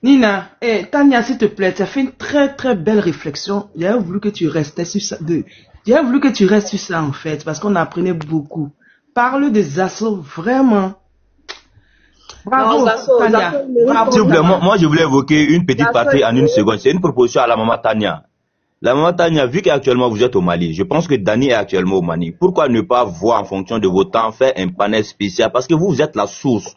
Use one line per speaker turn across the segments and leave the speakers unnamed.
Nina, Tania, s'il te plaît, tu as fait une très très belle réflexion. J'avais voulu que tu restais sur ça. J'avais voulu que tu restes sur ça en fait, parce qu'on apprenait beaucoup. Parle des assauts, vraiment.
Non,
Bravo,
Zasso,
Tania.
Zasso, il mérite
Bravo,
S'il vous
qu'on
plaît,
Tania.
moi je voulais évoquer une petite
Zasso,
partie en
il
une
mérite.
seconde. C'est une proposition à la maman Tania. La maman Tania, vu qu'actuellement vous êtes au Mali, je pense que Dani est actuellement au Mali. Pourquoi ne pas voir en fonction de vos temps, faire un panel spécial? Parce que vous êtes la source.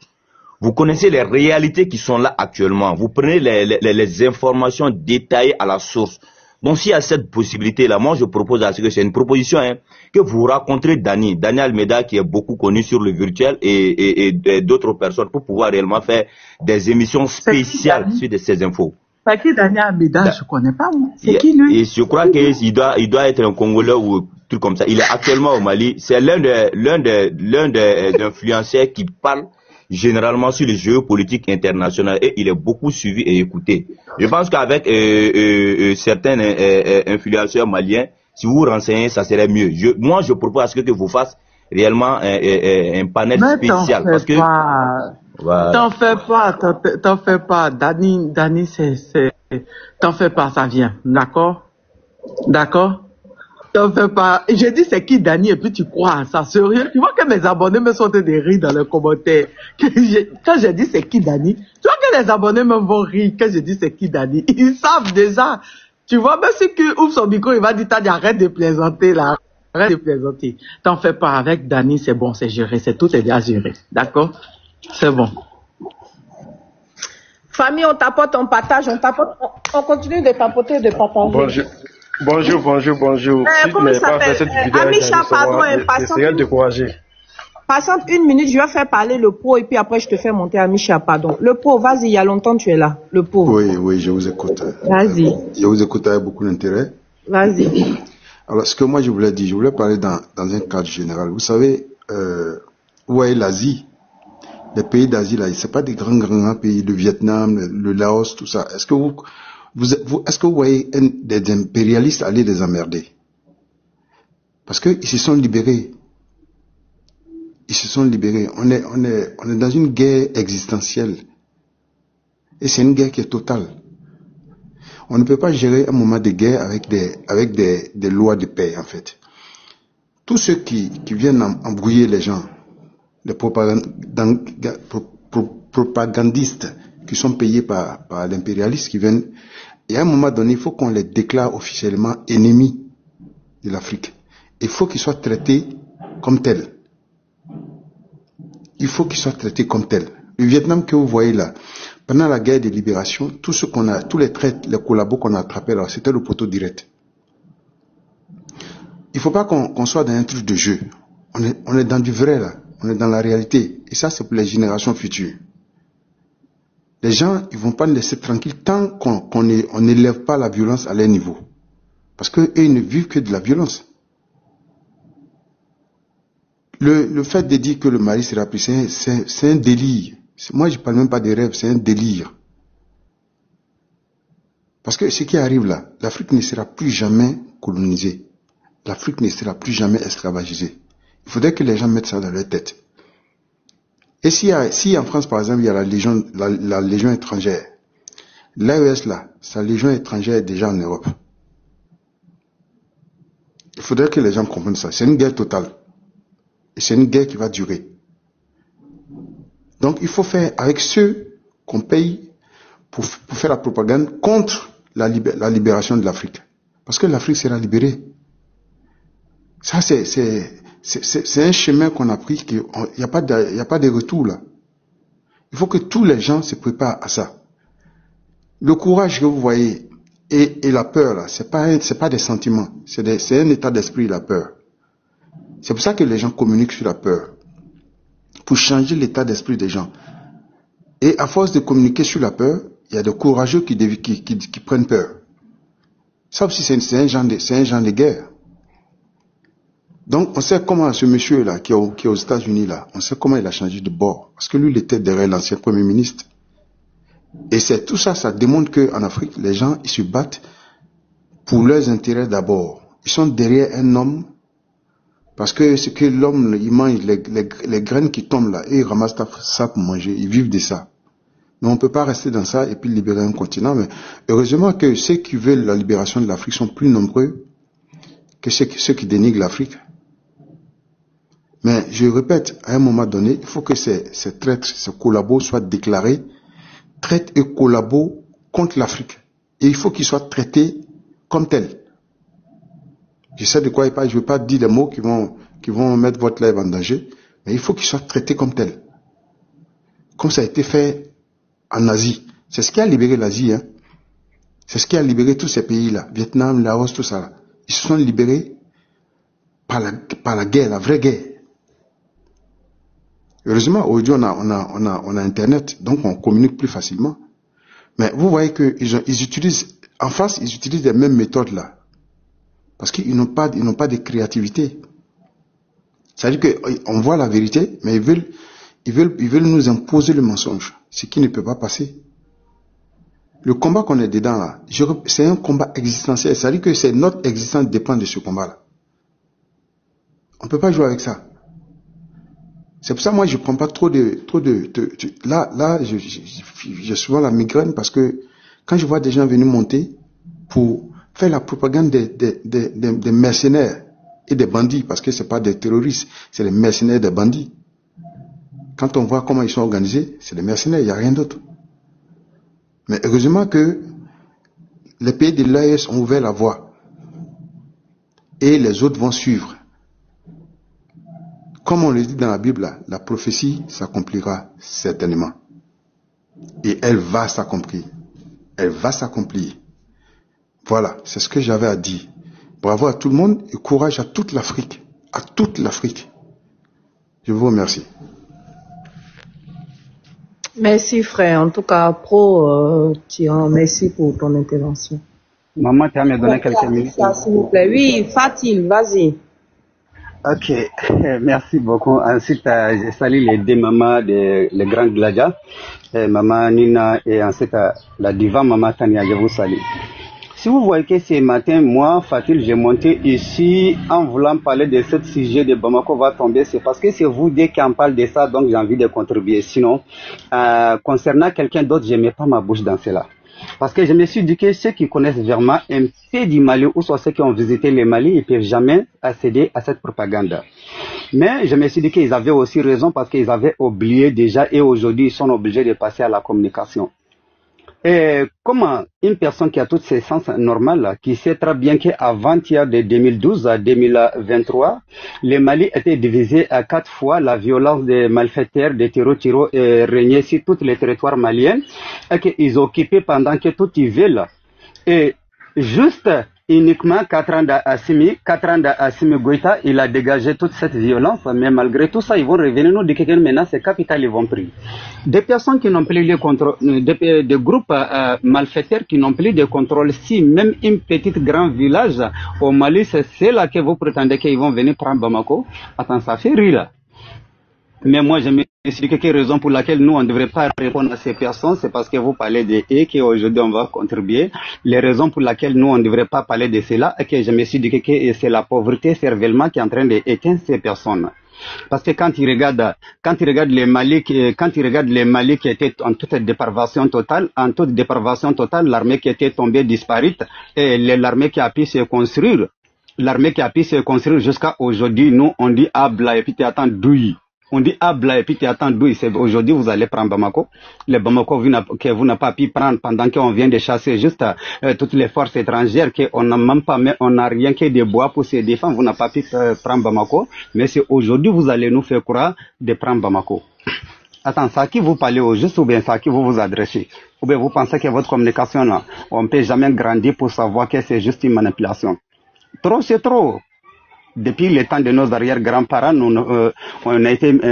Vous connaissez les réalités qui sont là actuellement. Vous prenez les informations détaillées à la source. Donc s'il y a cette possibilité-là, moi je propose à ce que c'est une proposition, hein, que vous rencontrez Dani Almeida qui est beaucoup connu sur le virtuel et d'autres personnes pour pouvoir réellement faire des émissions
C'est qui
spéciales
Dani?
sur ces infos.
C'est qui Daniel Abeda?
Da-
Je connais pas, moi. C'est qui lui?
Et je crois qu'il doit être un Congolais ou un truc comme ça. Il est actuellement au Mali. C'est l'un des influenceurs qui parle généralement sur les géopolitiques internationales et il est beaucoup suivi et écouté. Je pense qu'avec certains influenceurs maliens, si vous vous renseignez, ça serait mieux. Moi, je propose à ce que vous fassiez réellement un panel
Mais t'en
spécial parce
fais
que
pas.
voilà.
T'en fais pas. Dani, t'en fais pas, ça vient. D'accord? D'accord? T'en fais pas. Et j'ai dit c'est qui Dani et puis tu crois à ça. Sérieux? Tu vois que mes abonnés me sont des rires dans les commentaires. Quand j'ai dit c'est qui Dani, tu vois que les abonnés me vont rire quand j'ai dit c'est qui Dani. Ils savent déjà. Tu vois, même si tu ouvres son micro, il va dire Tania, arrête de plaisanter là. Arrête de plaisanter. T'en fais pas. Avec Dani, c'est bon, c'est géré. C'est tout est déjà géré. D'accord? C'est bon.
Famille, on tapote, on partage, on continue de tapoter, de partager.
Bonjour. Si tu
Comment
n'avais
ça
pas fait
s'appelle?
cette vidéo,
Amisha, pardon,
j'essaierai de décourager.
patiente une minute, je vais faire parler le pro et puis après je te fais monter Amisha, pardon. Le pro, vas-y, il y a longtemps tu es là, le pro.
Oui, je vous écoute.
Vas-y.
Je vous écoute avec beaucoup d'intérêt.
Vas-y.
Alors, ce que moi je voulais dire, je voulais parler dans un cadre général. Vous savez, où est l'Asie? Les pays d'Asie, là, c'est pas des grands pays, le Vietnam, le Laos, tout ça. Est-ce que est-ce que vous voyez des impérialistes aller les emmerder? Parce que ils se sont libérés. Ils se sont libérés. On est dans une guerre existentielle. Et c'est une guerre qui est totale. On ne peut pas gérer un moment de guerre avec des lois de paix, en fait. Tous ceux qui viennent embrouiller les gens, les propagandistes qui sont payés par l'impérialiste qui viennent, et à un moment donné, il faut qu'on les déclare officiellement ennemis de l'Afrique. Il faut qu'ils soient traités comme tels. Il faut qu'ils soient traités comme tels. Le Vietnam que vous voyez là, pendant la guerre de libération, tous les traîtres, les collabos qu'on a attrapés là, c'était le poteau direct. Il ne faut pas qu'on soit dans un truc de jeu. On est dans du vrai là. On est dans la réalité. Et ça, c'est pour les générations futures. Les gens, ils vont pas nous laisser tranquilles tant qu'on n'élève pas la violence à leur niveau. Parce qu'eux, ils ne vivent que de la violence. Le fait de dire que le Mali sera pris, c'est un délire. Moi, je parle même pas de rêve, c'est un délire. Parce que ce qui arrive là, l'Afrique ne sera plus jamais colonisée. L'Afrique ne sera plus jamais esclavagisée. Il faudrait que les gens mettent ça dans leur tête. Et si en France, par exemple, il y a la légion étrangère, l'AES là, sa légion étrangère est déjà en Europe. Il faudrait que les gens comprennent ça. C'est une guerre totale. Et c'est une guerre qui va durer. Donc il faut faire avec ceux qu'on paye pour faire la propagande contre la libération de l'Afrique. Parce que l'Afrique sera libérée. Ça, c'est un chemin qu'on a pris, il n'y a pas de retour là. Il faut que tous les gens se préparent à ça. Le courage que vous voyez et la peur là, c'est pas des sentiments, c'est un état d'esprit, la peur. C'est pour ça que les gens communiquent sur la peur. Pour changer l'état d'esprit des gens. Et à force de communiquer sur la peur, il y a des courageux qui prennent peur. Ça aussi, c'est un genre de guerre. Donc, on sait comment ce monsieur-là, qui est aux États-Unis, là, on sait comment il a changé de bord. Parce que lui, il était derrière l'ancien Premier ministre. Et c'est tout ça, ça démontre qu'en Afrique, les gens, ils se battent pour leurs intérêts d'abord. Ils sont derrière un homme, parce que ce que l'homme, il mange, les graines qui tombent là, et ils ramassent ça pour manger, ils vivent de ça. Mais on ne peut pas rester dans ça et puis libérer un continent. Mais heureusement que ceux qui veulent la libération de l'Afrique sont plus nombreux que ceux qui dénigrent l'Afrique. Mais je répète, à un moment donné, il faut que ces traîtres, ces collabos soient déclarés traîtres et collabos contre l'Afrique. Et il faut qu'ils soient traités comme tels. Je sais de quoi il parle, je ne veux pas dire des mots qui vont mettre votre life en danger, mais il faut qu'ils soient traités comme tels. Comme ça a été fait en Asie. C'est ce qui a libéré l'Asie, hein. C'est ce qui a libéré tous ces pays-là. Vietnam, Laos, tout ça là. Ils se sont libérés par la guerre, la vraie guerre. Heureusement, aujourd'hui, on a Internet, donc on communique plus facilement. Mais vous voyez qu'ils utilisent, en face, ils utilisent les mêmes méthodes là. Parce qu'ils n'ont pas de créativité. C'est-à-dire qu'on voit la vérité, mais ils veulent nous imposer le mensonge, ce qui ne peut pas passer. Le combat qu'on est dedans là, c'est un combat existentiel. C'est-à-dire que notre existence dépend de ce combat-là. On ne peut pas jouer avec ça. C'est pour ça que moi je prends pas trop de là j'ai souvent la migraine parce que quand je vois des gens venir monter pour faire la propagande des mercenaires et des bandits, parce que c'est pas des terroristes, c'est les mercenaires des bandits. Quand on voit comment ils sont organisés, c'est des mercenaires, il n'y a rien d'autre. Mais heureusement que les pays de l'AES ont ouvert la voie et les autres vont suivre. Comme on le dit dans la Bible, la prophétie s'accomplira certainement. Et elle va s'accomplir. Elle va s'accomplir. Voilà, c'est ce que j'avais à dire. Bravo à tout le monde et courage à toute l'Afrique. À toute l'Afrique. Je vous remercie.
Merci frère. En tout cas, Tian, merci pour ton intervention.
Maman, tu as me donné quelques minutes.
S'il vous plaît. Oui, Fatil, vas-y.
Ok, merci beaucoup. Ensuite, je salue les deux mamans, les grands Gladia, maman Nina et ensuite la diva maman Tania, je vous salue. Si vous voyez que ce matin, moi, Fatil, j'ai monté ici en voulant parler de ce sujet de Bamako va tomber, c'est parce que c'est vous dès qu'on parle de ça, donc j'ai envie de contribuer. Sinon, concernant quelqu'un d'autre, je ne mets pas ma bouche dans cela. Parce que je me suis dit que ceux qui connaissent vraiment un peu du Mali, ou soit ceux qui ont visité le Mali, ils ne peuvent jamais accéder à cette propagande. Mais je me suis dit qu'ils avaient aussi raison parce qu'ils avaient oublié déjà et aujourd'hui ils sont obligés de passer à la communication. Et comment une personne qui a tous ses sens normaux, qui sait très bien qu'avant-hier de 2012 à 2023, le Mali était divisé à 4 fois, la violence des malfaiteurs, des terreaux régnait sur tous les territoires maliens, et qu'ils occupaient pendant que tout y veulent. Et juste uniquement 4 ans d'Assimi Goïta, il a dégagé toute cette violence, mais malgré tout ça, ils vont revenir nous dire que maintenant ces capitales ils vont prendre. Des personnes qui n'ont plus le contrôle, des groupes malfaiteurs qui n'ont plus de contrôle, si même une petite grand village au Mali, c'est là que vous prétendez qu'ils vont venir prendre Bamako, attends, ça fait rire là. Mais moi, je me suis dit que raison pour laquelle nous, on ne devrait pas répondre à ces personnes, c'est parce que vous parlez de et qu'aujourd'hui, on va contribuer. Les raisons pour lesquelles nous, on ne devrait pas parler de cela, et que je me suis dit que c'est la pauvreté cervellement qui est en train d'éteindre ces personnes. Parce que quand ils regardent les Mali, qui étaient en toute dépravation totale, l'armée qui était tombée disparite, et l'armée qui a pu se construire, jusqu'à aujourd'hui, nous, on dit Abla et puis attends douille. On dit Abla et puis attends douille. Aujourd'hui, vous allez prendre Bamako. Le Bamako que vous n'avez pas pu prendre pendant qu'on vient de chasser juste toutes les forces étrangères, qu'on n'a même pas, on n'a rien que des bois pour se défendre. Vous n'avez pas pu prendre Bamako. Mais c'est aujourd'hui, vous allez nous faire croire de prendre Bamako. Attends, c'est à qui vous parlez au juste ou bien c'est à qui vous vous adressez? Ou bien vous pensez que votre communication là, on ne peut jamais grandir pour savoir que c'est juste une manipulation. Trop, c'est trop. Depuis le temps de nos arrière-grands-parents,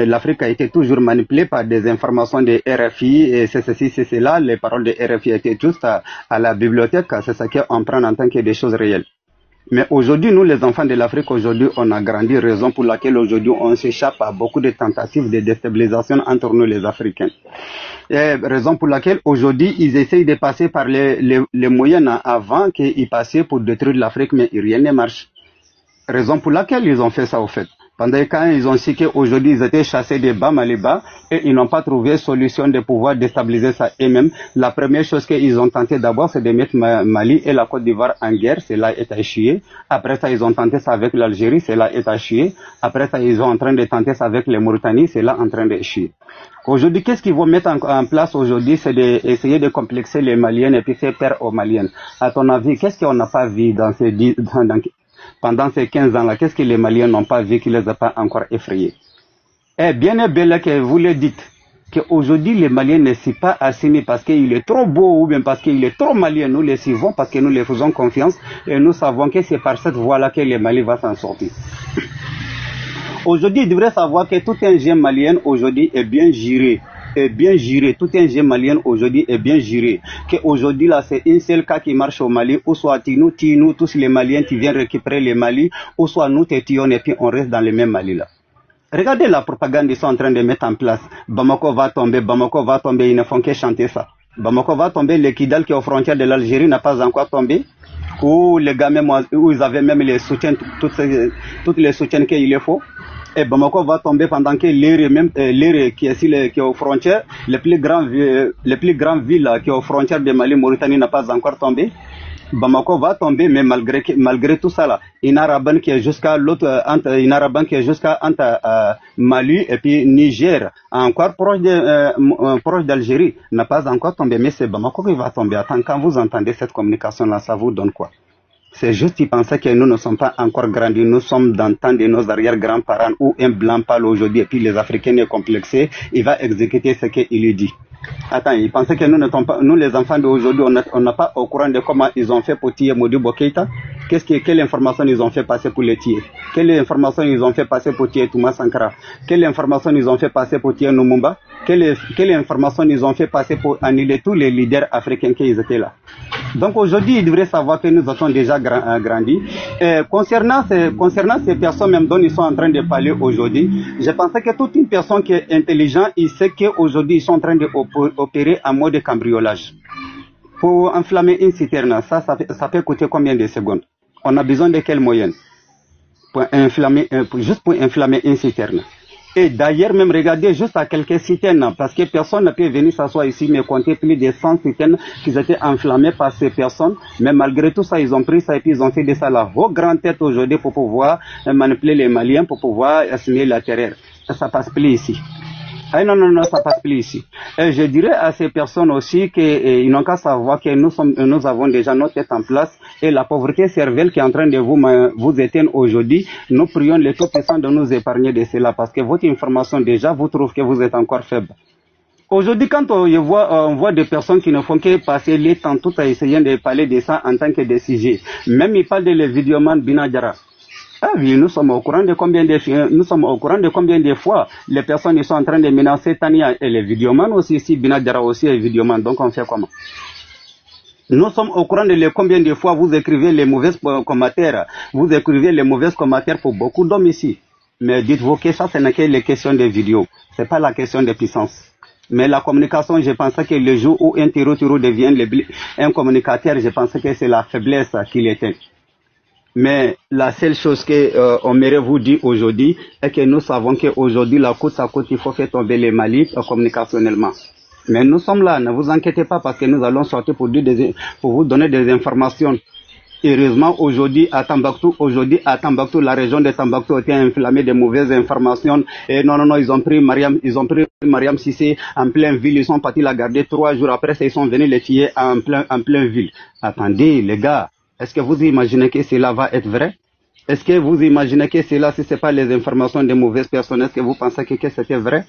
l'Afrique a été toujours manipulée par des informations de RFI, et c'est ceci, c'est cela. Les paroles de RFI étaient juste à la bibliothèque, c'est ça qu'on prend en tant que des choses réelles. Mais aujourd'hui, nous, les enfants de l'Afrique, aujourd'hui, on a grandi, raison pour laquelle aujourd'hui, on s'échappe à beaucoup de tentatives de déstabilisation entre nous, les Africains. Et raison pour laquelle, aujourd'hui, ils essayent de passer par les moyens avant qu'ils passaient pour détruire l'Afrique, mais rien ne marche. Raison pour laquelle ils ont fait ça, au fait. Pendant quand ils ont su qu'aujourd'hui ils étaient chassés de bas Maliba et ils n'ont pas trouvé solution de pouvoir déstabiliser ça eux-mêmes. La première chose qu'ils ont tenté d'abord, c'est de mettre Mali et la Côte d'Ivoire en guerre, cela est échoué. Après ça, ils ont tenté ça avec l'Algérie, cela est échoué. Après ça, ils sont en train de tenter ça avec les Mauritanie, cela en train d'échouer. Aujourd'hui, qu'est-ce qu'ils vont mettre en place aujourd'hui, c'est d'essayer de complexer les Maliens et puis faire peur aux Maliens. À ton avis, qu'est-ce qu'on n'a pas vu pendant ces 15 ans-là, qu'est-ce que les Maliens n'ont pas vu qui les a pas encore effrayés? Eh bien et bien là que vous le dites, qu'aujourd'hui les Maliens ne sont pas assimilés parce qu'il est trop beau ou bien parce qu'il est trop malien. Nous les suivons parce que nous les faisons confiance et nous savons que c'est par cette voie-là que les Mali va s'en sortir. Aujourd'hui, il devrait savoir que tout un jeune malien aujourd'hui est bien géré. Tout un jeune malien aujourd'hui est bien géré. Qu'aujourd'hui là, c'est un seul cas qui marche au Mali, ou soit nous, tous les Maliens qui viennent récupérer les Mali, ou soit nous t'étions et puis on reste dans le même Mali là. Regardez la propagande qu'ils sont en train de mettre en place. Bamako va tomber, ils ne font que chanter ça. Bamako va tomber, le Kidal qui est aux frontières de l'Algérie n'a pas encore tombé. Où les gars même, où ils avaient même les soutiens, toutes les soutiens qu'il faut. Et Bamako va tomber pendant que l'air qui est aux frontières, les plus grandes villes qui est aux frontières de Mali, Mauritanie n'a pas encore tombé. Bamako va tomber, mais malgré tout ça là, Inaraban qui est jusqu'à entre Mali et puis Niger, encore proche d'Algérie, n'a pas encore tombé, mais c'est Bamako qui va tomber. Attends, quand vous entendez cette communication là, ça vous donne quoi? C'est juste qu'ils pensaient que nous ne sommes pas encore grandis, nous sommes dans le temps de nos arrière-grands-parents où un blanc parle aujourd'hui et puis les Africains est complexé, il va exécuter ce qu'il lui dit. Attends, ils pensaient que nous les enfants d'aujourd'hui, on n'a pas au courant de comment ils ont fait pour tuer Modibo Keïta. Quelle information ils ont fait passer pour le tuer? Quelle information ils ont fait passer pour tuer Thomas Sankara? Quelle information ils ont fait passer pour tuer Lumumba? Quelle information ils ont fait passer pour annuler tous les leaders africains qui étaient là? Donc aujourd'hui, ils devraient savoir que nous avons déjà grandi. Concernant ces personnes même dont ils sont en train de parler aujourd'hui, je pensais que toute une personne qui est intelligente, il sait qu'aujourd'hui ils sont en train d'opérer en mode cambriolage. Pour enflammer une citerne, ça peut coûter combien de secondes? On a besoin de quels moyens juste pour enflammer une citerne? Et d'ailleurs, même regardez juste à quelques citernes, parce que personne ne peut venir s'asseoir ici, mais compter plus de 100 citernes qui étaient enflammées par ces personnes. Mais malgré tout ça, ils ont pris ça et puis ils ont fait de ça là vos grandes têtes aujourd'hui pour pouvoir manipuler les Maliens, pour pouvoir assumer la terreur. Ça passe plus ici. Ah non, ça passe plus ici. Et je dirais à ces personnes aussi qu'ils n'ont qu'à savoir que nous avons déjà notre tête en place et la pauvreté cervelle qui est en train de vous éteindre aujourd'hui, nous prions les Tout-Puissants de nous épargner de cela parce que votre information déjà vous trouve que vous êtes encore faible. Aujourd'hui, quand on voit des personnes qui ne font que passer les temps tout à essayer de parler de ça en tant que des sujets, même ils parlent de les vidéomans Binadjara. Ah oui, nous sommes au courant de combien de fois les personnes sont en train de menacer Tania et les vidéomans aussi, si Binadjara aussi est vidéoman, donc on fait comment? Nous sommes au courant de combien de fois vous écrivez les mauvaises commentaires, pour beaucoup d'hommes ici. Mais dites-vous que ça, ce n'est que les questions de vidéo, c'est pas la question de puissance. Mais la communication, je pensais que le jour où un tiro devient un communicateur, je pensais que c'est la faiblesse qu'il était. Mais la seule chose qu'on aimerait vous dire aujourd'hui est que nous savons qu'aujourd'hui, la côte à côte, il faut faire tomber les Mali communicationnellement. Mais nous sommes là, ne vous inquiétez pas parce que nous allons sortir pour vous donner des informations. Heureusement, aujourd'hui à Tambactou, la région de Tambactou a été inflammée de mauvaises informations. Et non, ils ont pris Mariam Sissé en pleine ville, ils sont partis la garder 3 jours après, ils sont venus les tuer en pleine ville. Attendez, les gars. Est-ce que vous imaginez que cela va être vrai? Est-ce que vous imaginez que cela, si ce n'est pas les informations de mauvaises personnes, est-ce que vous pensez que c'était vrai?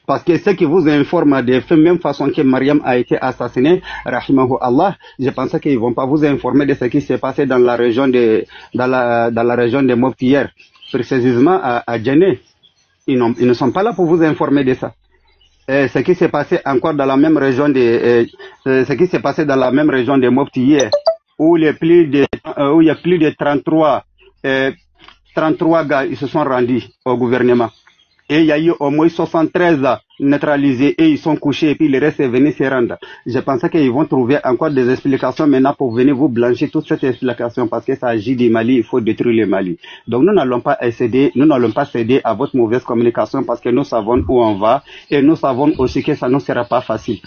Parce que ceux qui vous informent de la même façon que Mariam a été assassinée, rahimahu Allah, je pensais qu'ils ne vont pas vous informer de ce qui s'est passé dans la région de Mopti hier, précisément à Djenné. Ils ne sont pas là pour vous informer de ça. Ce qui s'est passé encore dans la même région de Mopti hier, où il y a plus de 33 gars, ils se sont rendus au gouvernement. Et il y a eu au moins 73 neutralisés et ils sont couchés et puis le reste est venu se rendre. Je pensais qu'ils vont trouver encore des explications maintenant pour venir vous blanchir toute cette explication parce que ça agit du Mali, il faut détruire le Mali. Donc nous n'allons pas céder à votre mauvaise communication parce que nous savons où on va et nous savons aussi que ça ne sera pas facile.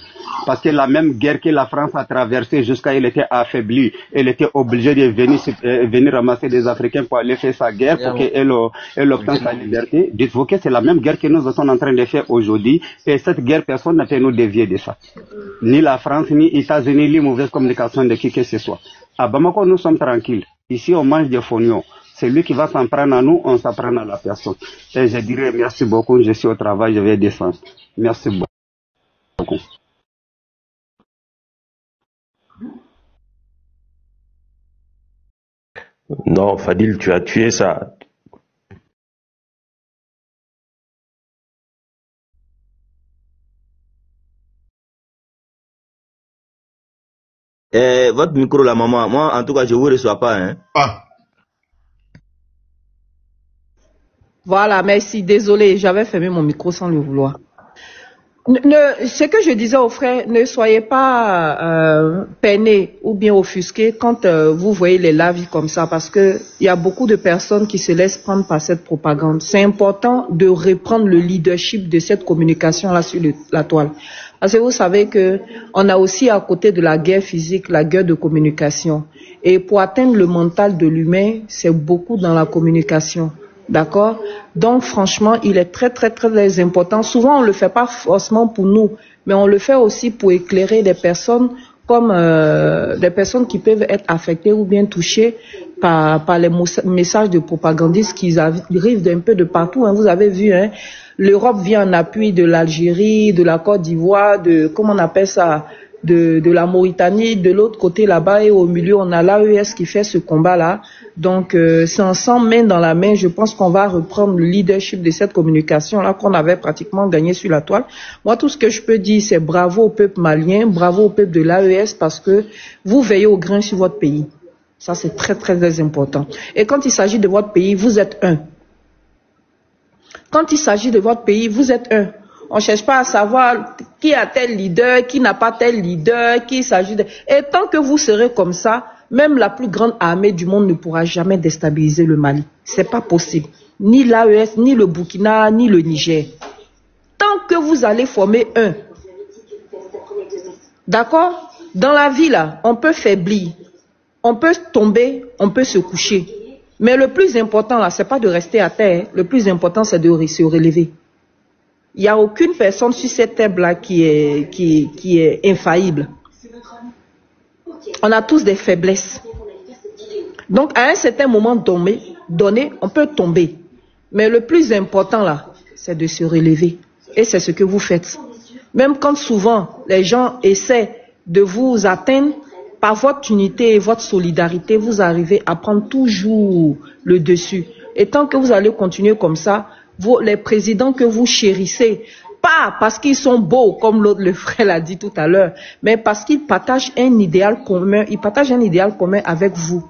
Parce que la même guerre que la France a traversée jusqu'à elle était affaiblie, elle était obligée de venir ramasser des Africains pour aller faire sa guerre pour qu'elle obtienne sa liberté. Dites-vous que c'est la même guerre que nous sommes en train de faire aujourd'hui. Et cette guerre, personne n'a pu nous dévier de ça. Ni la France, ni les États-Unis, ni mauvaise communication de qui que ce soit. À Bamako, nous sommes tranquilles. Ici, on mange des fognons. Celui qui va s'en prendre à nous, on s'en prend à la personne. Et je dirais merci beaucoup, je suis au travail, je vais descendre. Merci beaucoup.
Non, Fadil, tu as tué ça.
Votre micro, la maman, moi, en tout cas, je vous reçois pas, hein.
Ah.
Voilà, merci. Désolé, j'avais fermé mon micro sans le vouloir. Ce que je disais aux frères, ne soyez pas peinés ou bien offusqués quand vous voyez les lives comme ça, parce que il y a beaucoup de personnes qui se laissent prendre par cette propagande. C'est important de reprendre le leadership de cette communication-là sur la toile. Parce que vous savez que on a aussi à côté de la guerre physique, la guerre de communication. Et pour atteindre le mental de l'humain, c'est beaucoup dans la communication. D'accord? Donc, franchement, il est très, très, très important. Souvent, on le fait pas forcément pour nous, mais on le fait aussi pour éclairer des personnes comme des personnes qui peuvent être affectées ou bien touchées par les messages de propagandistes qui arrivent d'un peu de partout. Hein. Vous avez vu, hein, l'Europe vient en appui de l'Algérie, de la Côte d'Ivoire, comment on appelle ça, de la Mauritanie, de l'autre côté là-bas, et au milieu on a l'AES qui fait ce combat-là. Donc c'est ensemble, main dans la main, je pense qu'on va reprendre le leadership de cette communication-là qu'on avait pratiquement gagné sur la toile. Moi, tout ce que je peux dire, c'est bravo au peuple malien, bravo au peuple de l'AES, parce que vous veillez au grain sur votre pays. Ça, c'est très, très, très important. Et quand il s'agit de votre pays, vous êtes un. Quand il s'agit de votre pays, vous êtes un. On ne cherche pas à savoir qui a tel leader, qui n'a pas tel leader, qui s'agit de... Et tant que vous serez comme ça, même la plus grande armée du monde ne pourra jamais déstabiliser le Mali. C'est pas possible. Ni l'AES, ni le Burkina, ni le Niger. Tant que vous allez former un. D'accord? Dans la vie, là, on peut faiblir. On peut tomber, on peut se coucher. Mais le plus important, là, c'est pas de rester à terre. Le plus important, c'est de se relever. Il n'y a aucune personne sur cette terre-là qui est infaillible. On a tous des faiblesses. Donc, à un certain moment donné, on peut tomber. Mais le plus important, là, c'est de se relever. Et c'est ce que vous faites. Même quand souvent, les gens essaient de vous atteindre, par votre unité et votre solidarité, vous arrivez à prendre toujours le dessus. Et tant que vous allez continuer comme ça, les présidents que vous chérissez, pas parce qu'ils sont beaux, comme l'autre, le frère l'a dit tout à l'heure, mais parce qu'ils partagent un idéal commun, ils partagent un idéal commun avec vous.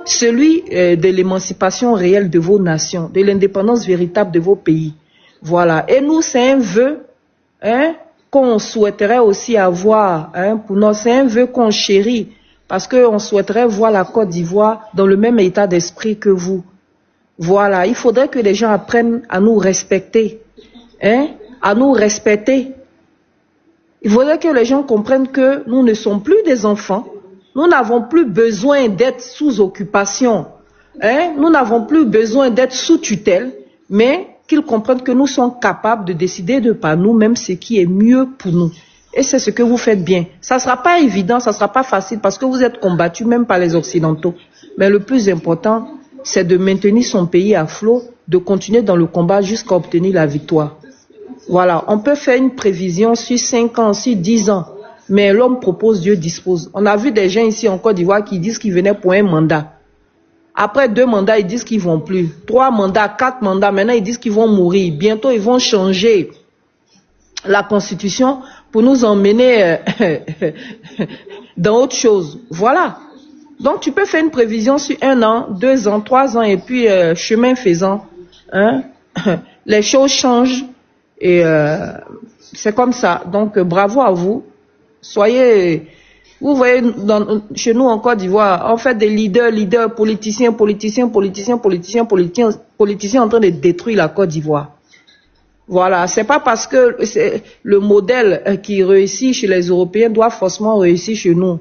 Celui de l'émancipation réelle de vos nations, de l'indépendance véritable de vos pays. Voilà. Et nous, c'est un vœu, hein, qu'on souhaiterait aussi avoir, hein, pour nous, c'est un vœu qu'on chérit, parce qu'on souhaiterait voir la Côte d'Ivoire dans le même état d'esprit que vous. Voilà, il faudrait que les gens apprennent à nous respecter, hein, à nous respecter. Il faudrait que les gens comprennent que nous ne sommes plus des enfants, nous n'avons plus besoin d'être sous occupation, hein, nous n'avons plus besoin d'être sous tutelle, mais qu'ils comprennent que nous sommes capables de décider de par nous-mêmes ce qui est mieux pour nous. Et c'est ce que vous faites bien. Ça ne sera pas évident, ça ne sera pas facile parce que vous êtes combattus même par les Occidentaux. Mais le plus important, c'est de maintenir son pays à flot, de continuer dans le combat jusqu'à obtenir la victoire. Voilà, on peut faire une prévision sur 5 ans, sur 10 ans, mais l'homme propose, Dieu dispose. On a vu des gens ici en Côte d'Ivoire qui disent qu'ils venaient pour un mandat. Après 2 mandats, ils disent qu'ils vont plus. 3 mandats, 4 mandats, maintenant ils disent qu'ils vont mourir. Bientôt, ils vont changer la constitution pour nous emmener dans autre chose. Voilà. Donc, tu peux faire une prévision sur 1 an, 2 ans, 3 ans, et puis chemin faisant, hein, les choses changent et c'est comme ça. Donc, bravo à vous. Soyez... Vous voyez, chez nous en Côte d'Ivoire, on fait des leaders, politiciens en train de détruire la Côte d'Ivoire. Voilà, c'est pas parce que le modèle qui réussit chez les Européens doit forcément réussir chez nous.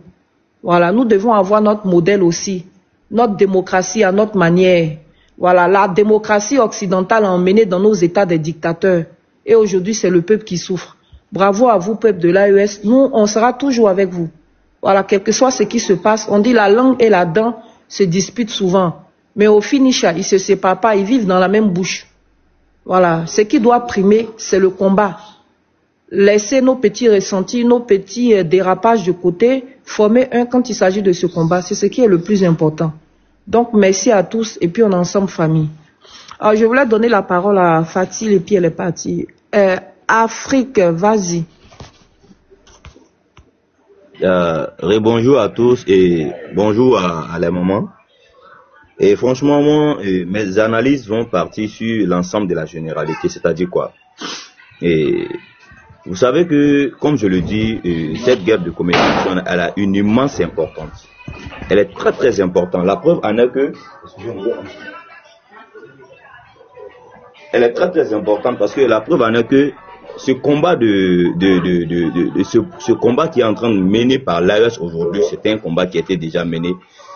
Voilà, nous devons avoir notre modèle aussi, notre démocratie à notre manière. Voilà, la démocratie occidentale a emmené dans nos États des dictateurs. Et aujourd'hui, c'est le peuple qui souffre. Bravo à vous, peuple de l'AES. Nous, on sera toujours avec vous. Voilà, quel que soit ce qui se passe, on dit la langue et la dent se disputent souvent. Mais au finish, ils ne se séparent pas, ils vivent dans la même bouche. Voilà, ce qui doit primer, c'est le combat. Laissez nos petits ressentis, nos petits dérapages de côté, former un quand il s'agit de ce combat. C'est ce qui est le plus important. Donc, merci à tous et puis on est ensemble famille. Alors, je voulais donner la parole à Fatih et puis elle est partie. Afrique, vas-y.
Bonjour à tous et bonjour à la maman. Et franchement, moi, mes analyses vont partir sur l'ensemble de la généralité, c'est-à-dire quoi? Et vous savez que, comme je le dis, cette guerre de communication, elle a une immense importance. Elle est très très importante. La preuve en est que... Elle est très très importante parce que la preuve en est que ce combat ce combat qui est en train de mener par l'AES aujourd'hui, c'est un combat qui a été déjà mené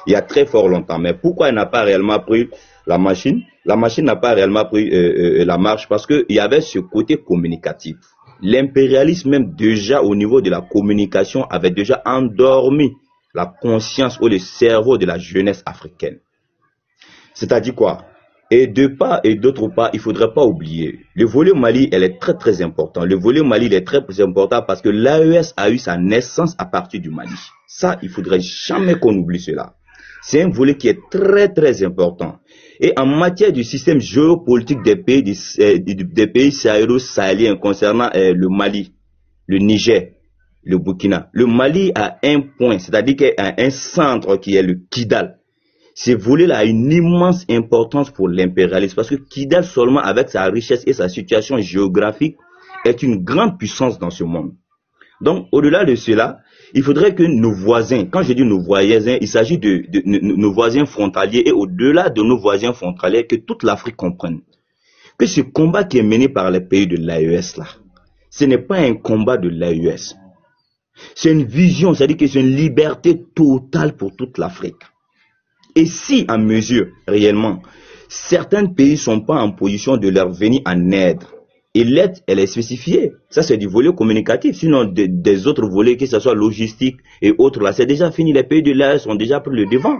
il y a très fort longtemps. Mais pourquoi elle n'a pas réellement pris la machine? La machine n'a pas réellement pris la marche parce qu'il y avait ce côté communicatif. L'impérialisme même déjà au niveau de la communication avait déjà endormi la conscience ou le cerveau de la jeunesse africaine. C'est-à-dire quoi? Et de part et d'autre part, il ne faudrait pas oublier, le volet Mali, elle est très très important. Le volet Mali, il est très important parce que l'AES a eu sa naissance à partir du Mali. Ça, il ne faudrait jamais qu'on oublie cela. C'est un volet qui est très très important. Et en matière du système géopolitique des pays sahélo-sahéliens concernant le Mali, le Niger, le Burkina, le Mali a un point, c'est-à-dire qu'il y a un centre qui est le Kidal. Ce volet-là a une immense importance pour l'impérialisme parce que Kidal seulement avec sa richesse et sa situation géographique est une grande puissance dans ce monde. Donc au-delà de cela, il faudrait que nos voisins, quand je dis nos voisins, il s'agit de nos voisins frontaliers et au-delà de nos voisins frontaliers, que toute l'Afrique comprenne que ce combat qui est mené par les pays de l'AES là, ce n'est pas un combat de l'AES. C'est une vision, c'est-à-dire que c'est une liberté totale pour toute l'Afrique. Et si, en mesure, réellement, certains pays ne sont pas en position de leur venir en aide, et l'aide, elle est spécifiée. Ça, c'est du volet communicatif. Sinon, des autres volets, que ce soit logistique et autres, là, c'est déjà fini. Les pays de l'AES ont déjà pris le devant.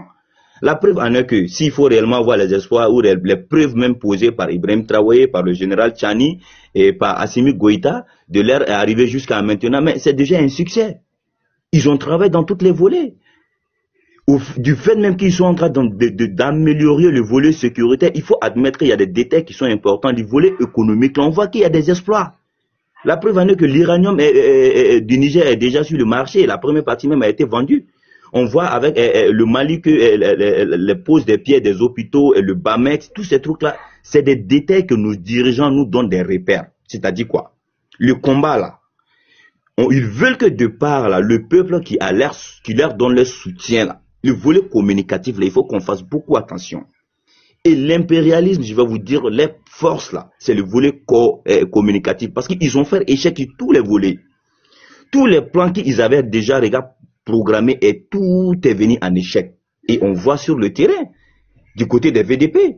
La preuve en est que, s'il faut réellement voir les espoirs ou les preuves même posées par Ibrahim Traoré, par le général Tchani et par Assimi Goïta, de leur arriver jusqu'à maintenant, mais c'est déjà un succès. Ils ont travaillé dans tous les volets. Du fait même qu'ils sont en train d'améliorer le volet sécuritaire, il faut admettre qu'il y a des détails qui sont importants. Du volet économique, on voit qu'il y a des exploits. La preuve en est que l'uranium du Niger est déjà sur le marché. La première partie même a été vendue. On voit avec le Mali que les poses des pierres des hôpitaux, et le Bamex, tous ces trucs-là, c'est des détails que nos dirigeants nous donnent des repères. C'est-à-dire quoi? Le combat là, ils veulent que de part là, le peuple qui leur donne le soutien là, le volet communicatif, là, il faut qu'on fasse beaucoup attention. Et l'impérialisme, je vais vous dire, les forces là, c'est le volet communicatif. Parce qu'ils ont fait échec sur tous les volets. Tous les plans qu'ils avaient déjà programmés et tout est venu en échec. Et on voit sur le terrain, du côté des VDP.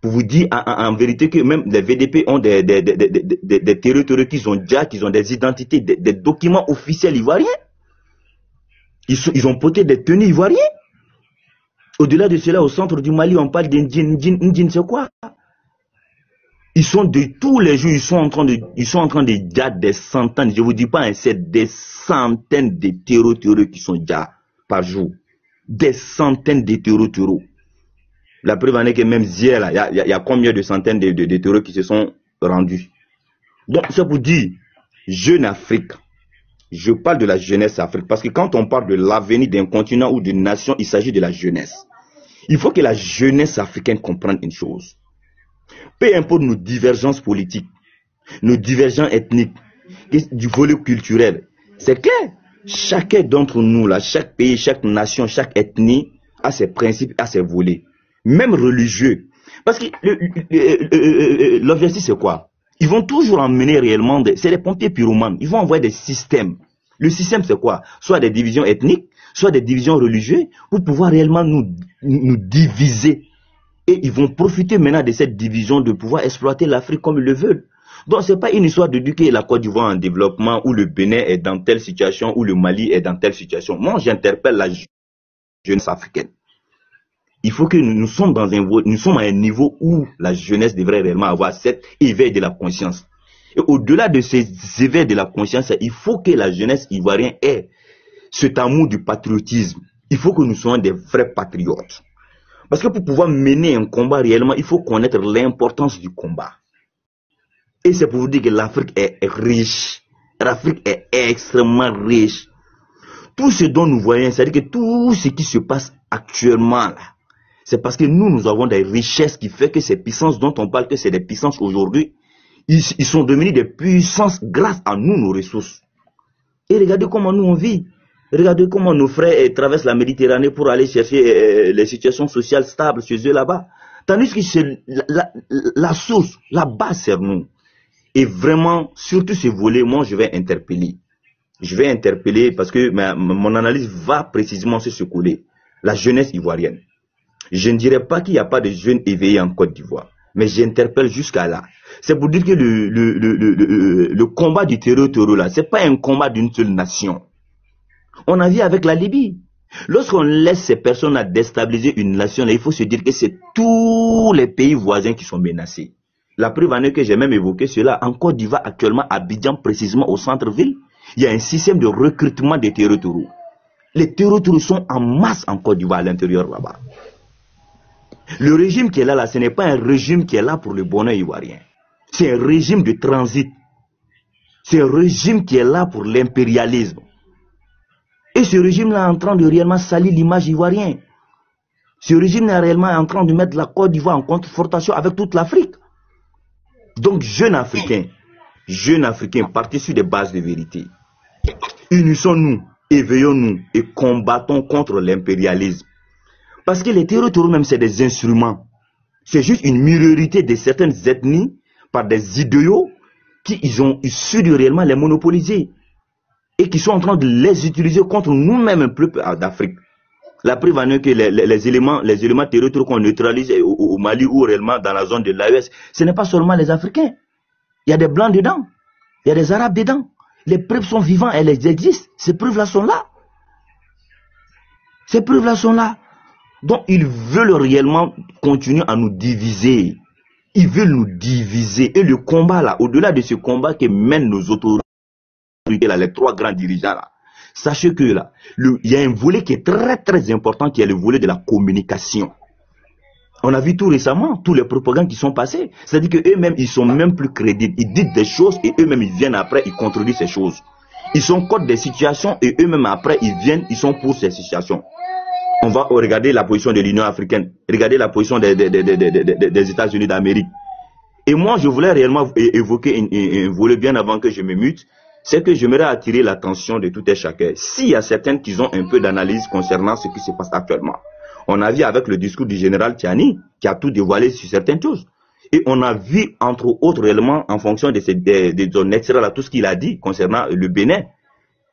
Pour vous dire en vérité que même les VDP ont des territoires qu'ils ont des identités, des documents officiels ivoiriens. Ils ont porté des tenues ivoiriennes. Au-delà de cela, au centre du Mali, on parle d'Indien, c'est quoi? Ils sont de tous les jours, ils sont en train de déjà des centaines, je vous dis pas, c'est des centaines de terreaux qui sont déjà par jour. Des centaines de terreaux. La preuve en est que même hier, il y a combien de centaines de terreaux qui se sont rendus. Donc, c'est pour dire, jeune Afrique, je parle de la jeunesse africaine, parce que quand on parle de l'avenir d'un continent ou d'une nation, il s'agit de la jeunesse. Il faut que la jeunesse africaine comprenne une chose. Peu importe nos divergences politiques, nos divergences ethniques, du volet culturel. C'est clair. Chacun d'entre nous, là, chaque pays, chaque nation, chaque ethnie a ses principes, a ses volets. Même religieux. Parce que l'objectif, c'est quoi? Ils vont toujours emmener réellement, c'est des pompiers pyromanes. Ils vont envoyer des systèmes. Le système, c'est quoi? Soit des divisions ethniques, soit des divisions religieuses, pour pouvoir réellement nous diviser. Et ils vont profiter maintenant de cette division de pouvoir exploiter l'Afrique comme ils le veulent. Donc, ce n'est pas une histoire de dire que la Côte d'Ivoire en développement, ou le Bénin est dans telle situation, ou le Mali est dans telle situation. Moi, j'interpelle la jeunesse africaine. Il faut que nous sommes à un niveau où la jeunesse devrait réellement avoir cet éveil de la conscience. Et au-delà de ces éveils de la conscience, il faut que la jeunesse ivoirienne ait cet amour du patriotisme. Il faut que nous soyons des vrais patriotes. Parce que pour pouvoir mener un combat réellement, il faut connaître l'importance du combat. Et c'est pour vous dire que l'Afrique est riche. L'Afrique est extrêmement riche. Tout ce dont nous voyons, c'est-à-dire que tout ce qui se passe actuellement là, c'est parce que nous avons des richesses qui fait que ces puissances dont on parle que c'est des puissances aujourd'hui, ils sont devenus des puissances grâce à nous, nos ressources. Et regardez comment nous on vit. Regardez comment nos frères traversent la Méditerranée pour aller chercher les situations sociales stables chez eux là-bas. Tandis que c'est la source, la base c'est nous. Et vraiment, surtout ce volet, moi je vais interpeller. Je vais interpeller parce que mon analyse va précisément sur ce volet. La jeunesse ivoirienne. Je ne dirais pas qu'il n'y a pas de jeunes éveillés en Côte d'Ivoire. Mais j'interpelle jusqu'à là. C'est pour dire que le combat du terreau là, c'est pas un combat d'une seule nation. On a vu avec la Libye. Lorsqu'on laisse ces personnes à déstabiliser une nation, là, il faut se dire que c'est tous les pays voisins qui sont menacés. La preuve en est que j'ai même évoqué cela. En Côte d'Ivoire, actuellement, à Abidjan, précisément au centre-ville, il y a un système de recrutement des terreaux. Les terreaux sont en masse en Côte d'Ivoire à l'intérieur là-bas. Le régime qui est là, ce n'est pas un régime qui est là pour le bonheur ivoirien. C'est un régime de transit. C'est un régime qui est là pour l'impérialisme. Et ce régime-là est en train de réellement salir l'image ivoirienne. Ce régime est réellement en train de mettre la Côte d'Ivoire en confrontation avec toute l'Afrique. Donc, jeunes Africains, partez sur des bases de vérité. Unissons-nous, éveillons-nous et combattons contre l'impérialisme. Parce que les terreaux même, c'est des instruments. C'est juste une minorité de certaines ethnies par des idiots qui ils ont su de réellement les monopoliser. Et qui sont en train de les utiliser contre nous-mêmes, un peuple d'Afrique. La preuve en est que les éléments terrestriaux qu'on neutralise au Mali ou réellement dans la zone de l'AES, ce n'est pas seulement les Africains. Il y a des Blancs dedans. Il y a des Arabes dedans. Les preuves sont vivantes, elles existent. Ces preuves-là sont là. Ces preuves-là sont là. Donc, ils veulent réellement continuer à nous diviser. Ils veulent nous diviser. Et le combat là, au-delà de ce combat que mènent nos autorités, là, les trois grands dirigeants là, sachez que là, il y a un volet qui est très très important, qui est le volet de la communication. On a vu tout récemment, tous les propagandes qui sont passés. C'est-à-dire qu'eux-mêmes, ils sont même plus crédibles. Ils disent des choses et eux-mêmes, ils viennent après, ils contredisent ces choses. Ils sont contre des situations et eux-mêmes après, ils viennent, ils sont pour ces situations. On va regarder la position de l'Union africaine, regarder la position des États-Unis d'Amérique. Et moi, je voulais réellement évoquer un volet bien avant que je me mute. C'est que j'aimerais attirer l'attention de tout et chacun. S'il y a certaines qui ont un peu d'analyse concernant ce qui se passe actuellement. On a vu avec le discours du général Tiani, qui a tout dévoilé sur certaines choses. Et on a vu, entre autres éléments, en fonction de son extrait, tout ce qu'il a dit concernant le Bénin,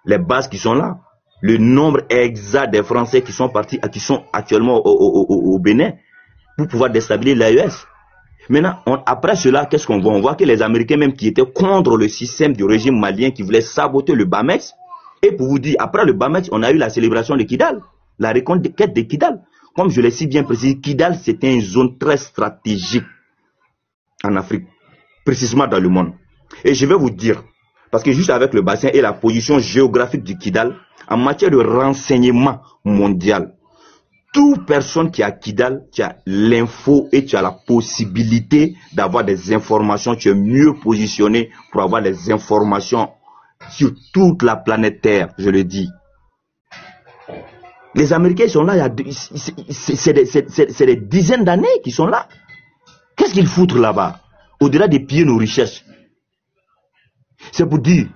les bases qui sont là, le nombre exact des Français qui sont partis, qui sont actuellement au Bénin, pour pouvoir déstabiliser l'AES. Maintenant, après cela, qu'est-ce qu'on voit? On voit que les Américains même qui étaient contre le système du régime malien, qui voulaient saboter le BAMEX, et pour vous dire, après le BAMEX, on a eu la célébration de Kidal, la reconquête de Kidal. Comme je l'ai si bien précisé, Kidal, c'était une zone très stratégique en Afrique, précisément dans le monde. Et je vais vous dire, parce que juste avec le bassin et la position géographique du Kidal, en matière de renseignement mondial, toute personne qui a Kidal, tu as l'info et tu as la possibilité d'avoir des informations, tu es mieux positionné pour avoir des informations sur toute la planète Terre, je le dis. Les Américains sont là, c'est des dizaines d'années qu'ils sont là. Qu'est-ce qu'ils foutent là-bas? Au-delà de piller nos richesses. C'est pour dire,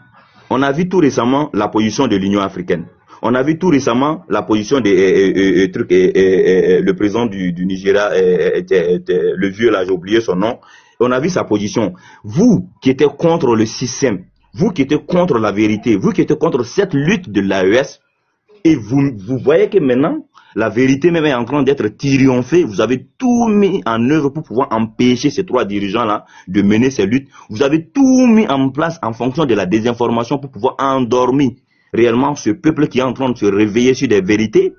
on a vu tout récemment la position de l'Union africaine. On a vu tout récemment la position le président du Nigeria, le vieux là, j'ai oublié son nom. On a vu sa position. Vous qui étiez contre le système, vous qui étiez contre la vérité, vous qui étiez contre cette lutte de l'AES, et vous voyez que maintenant, la vérité même est en train d'être triomphée. Vous avez tout mis en œuvre pour pouvoir empêcher ces 3 dirigeants-là de mener ces luttes. Vous avez tout mis en place en fonction de la désinformation pour pouvoir endormir réellement ce peuple qui est en train de se réveiller sur des vérités.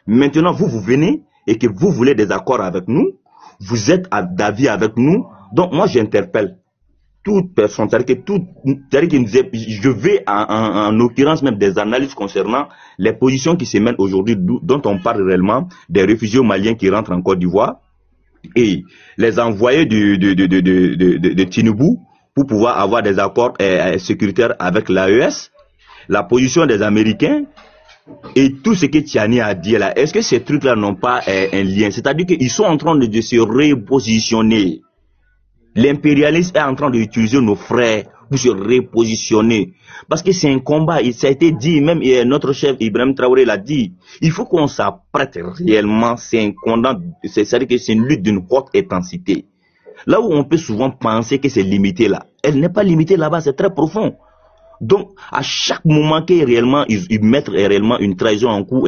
Maintenant, vous venez et que vous voulez des accords avec nous. Vous êtes d'avis avec nous. Donc, moi, j'interpelle toute personne, je vais en l'occurrence même des analyses concernant les positions qui se mènent aujourd'hui, dont on parle réellement des réfugiés maliens qui rentrent en Côte d'Ivoire et les envoyés de Tinubu pour pouvoir avoir des accords sécuritaires avec l'AES, la position des Américains et tout ce que Tiani a dit là. Est-ce que ces trucs-là n'ont pas un lien? C'est-à-dire qu'ils sont en train de se repositionner. L'impérialisme est en train d'utiliser nos frères pour se repositionner. Parce que c'est un combat, ça a été dit, même notre chef Ibrahim Traoré l'a dit. Il faut qu'on s'apprête réellement, c'est un combat, c'est-à-dire que c'est une lutte d'une haute intensité. Là où on peut souvent penser que c'est limité là, elle n'est pas limitée là-bas, c'est très profond. Donc, à chaque moment qu'ils réellement, ils mettent réellement une trahison en coup,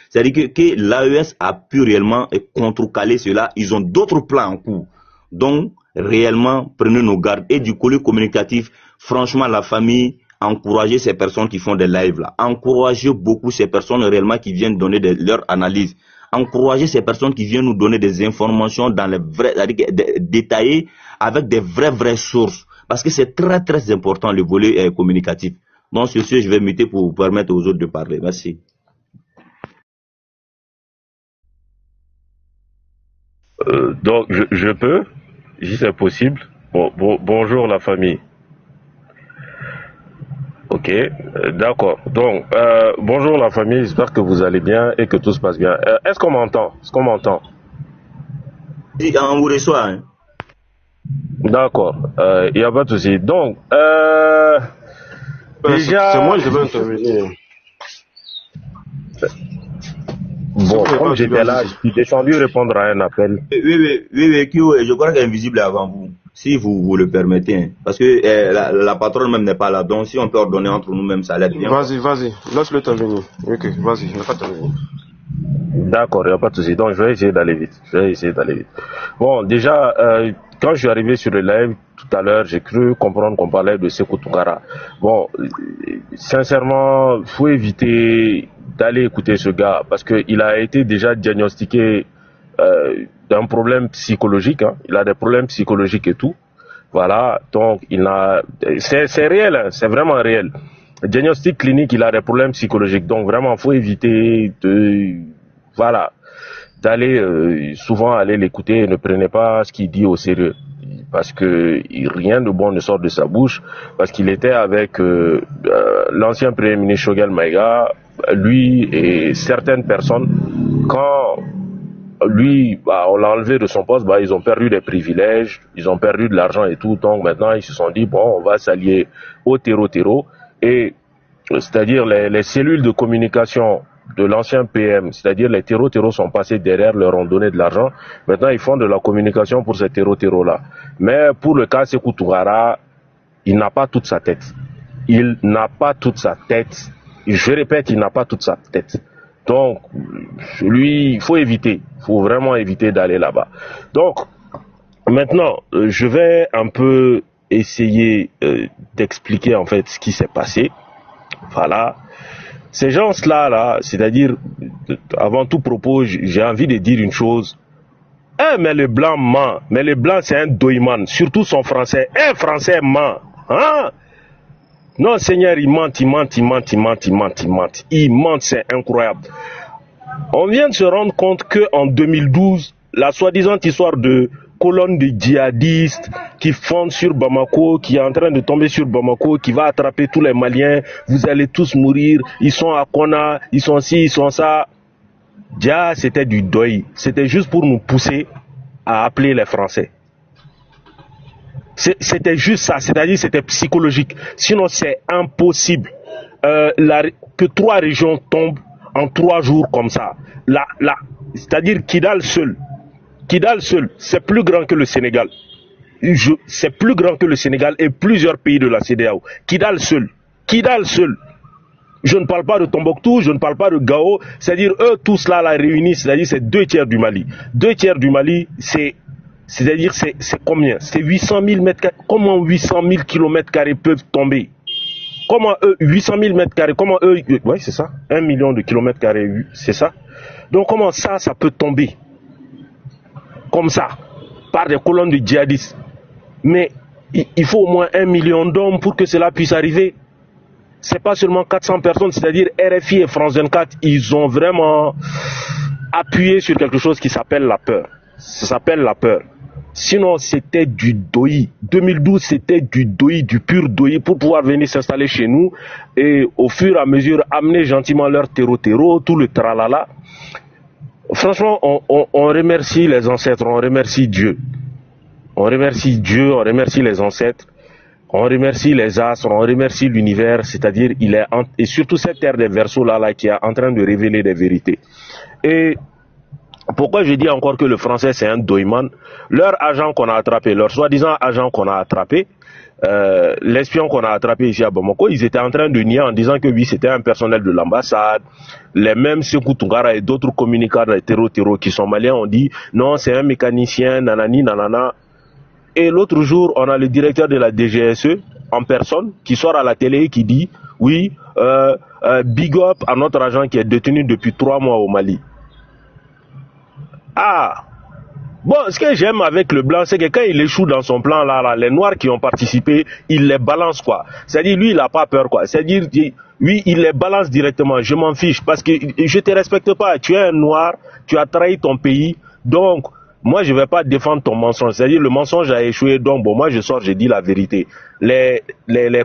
c'est-à-dire que l'AES a pu réellement contrecaler cela, ils ont d'autres plans en cours. Donc, réellement, prenez nos gardes. Et du côté communicatif, franchement, la famille, encouragez ces personnes qui font des lives là. Encouragez beaucoup ces personnes réellement qui viennent donner leur analyse. Encouragez ces personnes qui viennent nous donner des informations dans les vrais, détaillées, avec des vraies sources. Parce que c'est très important le volet communicatif. Donc, sur ce, je vais muter pour permettre aux autres de parler. Merci.
Donc, je peux, si c'est possible. Bonjour la famille. Ok, d'accord. Donc, bonjour la famille, j'espère que vous allez bien et que tout se passe bien. Est-ce qu'on m'entend?
On vous reçoit. Hein.
D'accord, il n'y a pas de souci. Donc, déjà...
C'est moi, je veux intervenir.
Bon, comme j'étais là, je suis descendu répondre à un appel.
Oui, je crois qu'elle est invisible avant vous, si vous le permettez. Hein. Parce que la patronne même n'est pas là, donc si on peut ordonner entre nous-mêmes, ça l'aide bien.
Vas-y, laisse-le terminer. Ok, vas-y, je ne vais pas terminer.
D'accord, il n'y a pas de souci. Donc, je vais essayer d'aller vite. Bon, déjà, quand je suis arrivé sur le live tout à l'heure, j'ai cru comprendre qu'on parlait de Sékou Toukara. Bon, sincèrement, il faut éviter d'aller écouter ce gars parce qu'il a été déjà diagnostiqué d'un problème psychologique. Hein. Il a des problèmes psychologiques et tout. Voilà, donc c'est réel, hein, c'est vraiment réel. Diagnostic clinique, il a des problèmes psychologiques. Donc vraiment, il faut éviter d'aller souvent aller l'écouter et ne prenez pas ce qu'il dit au sérieux. Parce que rien de bon ne sort de sa bouche. Parce qu'il était avec l'ancien premier ministre Choguel Maïga, lui et certaines personnes, quand lui, on l'a enlevé de son poste, ils ont perdu des privilèges, ils ont perdu de l'argent et tout. Donc maintenant, ils se sont dit, bon, on va s'allier au terreau. Et c'est-à-dire les cellules de communication de l'ancien PM, c'est-à-dire les terreaux sont passés derrière, leur ont donné de l'argent. Maintenant, ils font de la communication pour ces terreaux-là. Mais pour le cas Sékou Toukara, il n'a pas toute sa tête. Je répète, il n'a pas toute sa tête. Donc, lui, il faut vraiment éviter d'aller là-bas. Donc, maintenant, je vais un peu essayer d'expliquer en fait ce qui s'est passé. Voilà. Ces gens-là, c'est-à-dire, avant tout propos, j'ai envie de dire une chose. Mais le blanc ment. Mais le blanc, c'est un doyman. Surtout son français. Un français ment. Hein? Non, Seigneur, il ment. Il ment, c'est incroyable. On vient de se rendre compte qu'en 2012, la soi-disant histoire de colonne de djihadistes qui fondent sur Bamako, qui est en train de tomber sur Bamako, qui va attraper tous les Maliens, vous allez tous mourir, ils sont à Kona, ils sont ci, ils sont ça. Déjà, c'était du deuil. C'était juste pour nous pousser à appeler les Français. C'était juste ça, c'est-à-dire c'était psychologique. Sinon, c'est impossible que 3 régions tombent en 3 jours comme ça. C'est-à-dire Kidal seul, c'est plus grand que le Sénégal. C'est plus grand que le Sénégal et plusieurs pays de la CEDEAO. Kidal seul. Je ne parle pas de Tombouctou, je ne parle pas de Gao. C'est-à-dire eux tous là réunis, c'est-à-dire c'est 2/3 du Mali. 2/3 du Mali, c'est-à-dire c'est combien? C'est 800 000 mètres carrés. Comment 800 000 kilomètres carrés peuvent tomber? Comment eux, 800 000 mètres carrés, comment eux, ouais c'est ça, 1 million de kilomètres carrés, c'est ça. Donc comment ça peut tomber? Comme ça, par des colonnes de djihadistes. Mais il faut au moins 1 million d'hommes pour que cela puisse arriver. C'est pas seulement 400 personnes, c'est-à-dire RFI et France 24, ils ont vraiment appuyé sur quelque chose qui s'appelle la peur. Ça s'appelle la peur. Sinon, c'était du doï. 2012, c'était du doï, du pur doï pour pouvoir venir s'installer chez nous et au fur et à mesure amener gentiment leur terreau, tout le tralala. Franchement, on remercie les ancêtres, on remercie Dieu. On remercie Dieu, on remercie les ancêtres, on remercie les astres, on remercie l'univers, c'est-à-dire et surtout cette terre des Verseaux là qui est en train de révéler des vérités. Et pourquoi je dis encore que le français c'est un doïman? Leur agent qu'on a attrapé, leur soi-disant agent qu'on a attrapé, l'espion qu'on a attrapé ici à Bamako, ils étaient en train de nier en disant que oui, c'était un personnel de l'ambassade. Les mêmes Sekou Toungara et d'autres communicants de terreau qui sont maliens ont dit non, c'est un mécanicien, nanani, nanana. Et l'autre jour, on a le directeur de la DGSE en personne qui sort à la télé et qui dit oui, big up à notre agent qui est détenu depuis 3 mois au Mali. Ah, bon, ce que j'aime avec le blanc, c'est que quand il échoue dans son plan là, les noirs qui ont participé, il les balance quoi. C'est-à-dire lui, il n'a pas peur quoi. C'est-à-dire oui, il les balance directement. Je m'en fiche parce que je te respecte pas. Tu es un noir, tu as trahi ton pays, donc moi je vais pas défendre ton mensonge. C'est-à-dire le mensonge a échoué, donc bon, moi je sors, je dis la vérité. Les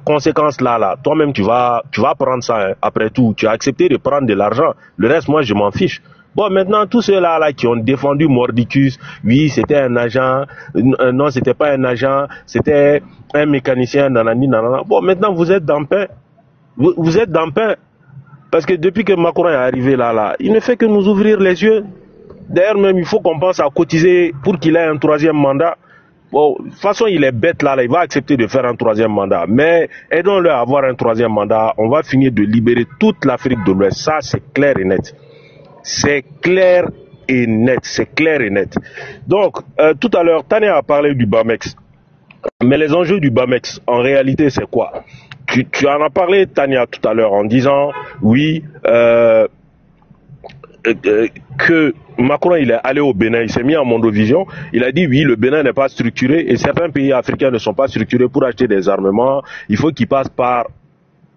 conséquences là, toi-même tu vas prendre ça. Hein. Après tout, tu as accepté de prendre de l'argent. Le reste, moi je m'en fiche. Bon, maintenant, tous ceux-là qui ont défendu Mordicus, oui, c'était un agent, non, c'était pas un agent, c'était un mécanicien, nanani, nanana. Bon, maintenant, vous êtes dans le pain. Vous êtes dans le pain. Parce que depuis que Macron est arrivé là, il ne fait que nous ouvrir les yeux. D'ailleurs, même, il faut qu'on pense à cotiser pour qu'il ait un 3e mandat. Bon, de toute façon, il est bête là, il va accepter de faire un 3e mandat. Mais aidons-le à avoir un 3e mandat. On va finir de libérer toute l'Afrique de l'Ouest. Ça, c'est clair et net. C'est clair et net. Donc, tout à l'heure, Tania a parlé du BAMEX. Mais les enjeux du BAMEX, en réalité, c'est quoi? Tu en as parlé, Tania, tout à l'heure, en disant, oui, que Macron, il est allé au Bénin, il s'est mis en Mondovision, il a dit, oui, le Bénin n'est pas structuré, et certains pays africains ne sont pas structurés pour acheter des armements, il faut qu'ils passent par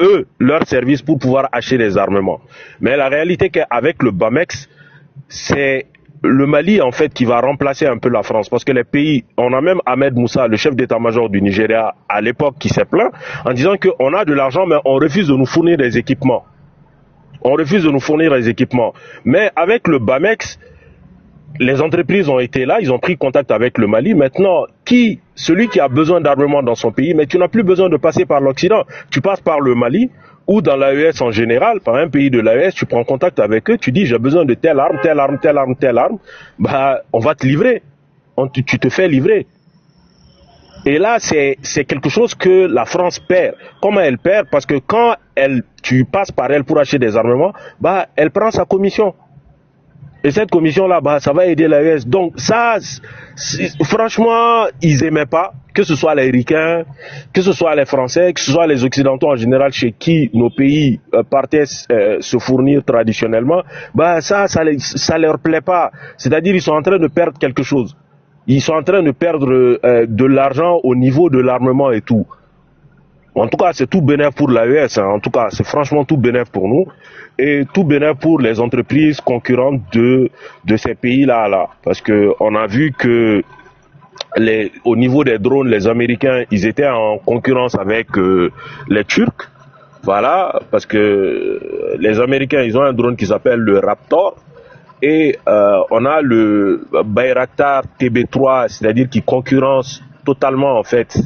eux, leurs services pour pouvoir acheter des armements. Mais la réalité qu'avec le BAMEX, c'est le Mali en fait qui va remplacer un peu la France. Parce que les pays, on a même Ahmed Moussa, le chef d'état-major du Nigeria à l'époque qui s'est plaint en disant qu'on a de l'argent mais on refuse de nous fournir des équipements. Mais avec le BAMEX, les entreprises ont été là, ils ont pris contact avec le Mali. Maintenant, celui qui a besoin d'armement dans son pays, mais tu n'as plus besoin de passer par l'Occident. Tu passes par le Mali ou dans l'AES en général, par un pays de l'AES, tu prends contact avec eux, tu dis j'ai besoin de telle arme, bah on va te livrer. Tu te fais livrer. Et là, c'est quelque chose que la France perd. Comment elle perd? Parce que quand tu passes par elle pour acheter des armements, bah elle prend sa commission. Et cette commission-là, bah, ça va aider l'AES. Donc ça, franchement, ils aimaient pas, que ce soit les Ricains, que ce soit les Français, que ce soit les Occidentaux en général, chez qui nos pays partaient se fournir traditionnellement, bah ça leur plaît pas. C'est-à-dire, ils sont en train de perdre quelque chose. Ils sont en train de perdre de l'argent au niveau de l'armement et tout. En tout cas, c'est tout bénéf pour l'AES. Hein. En tout cas, c'est franchement tout bénéf pour nous. Et tout bénéf pour les entreprises concurrentes de ces pays-là. Parce que on a vu que au niveau des drones, les Américains, ils étaient en concurrence avec les Turcs. Voilà, parce que les Américains, ils ont un drone qui s'appelle le Raptor. Et on a le Bayraktar TB3, c'est-à-dire qui concurrence totalement en fait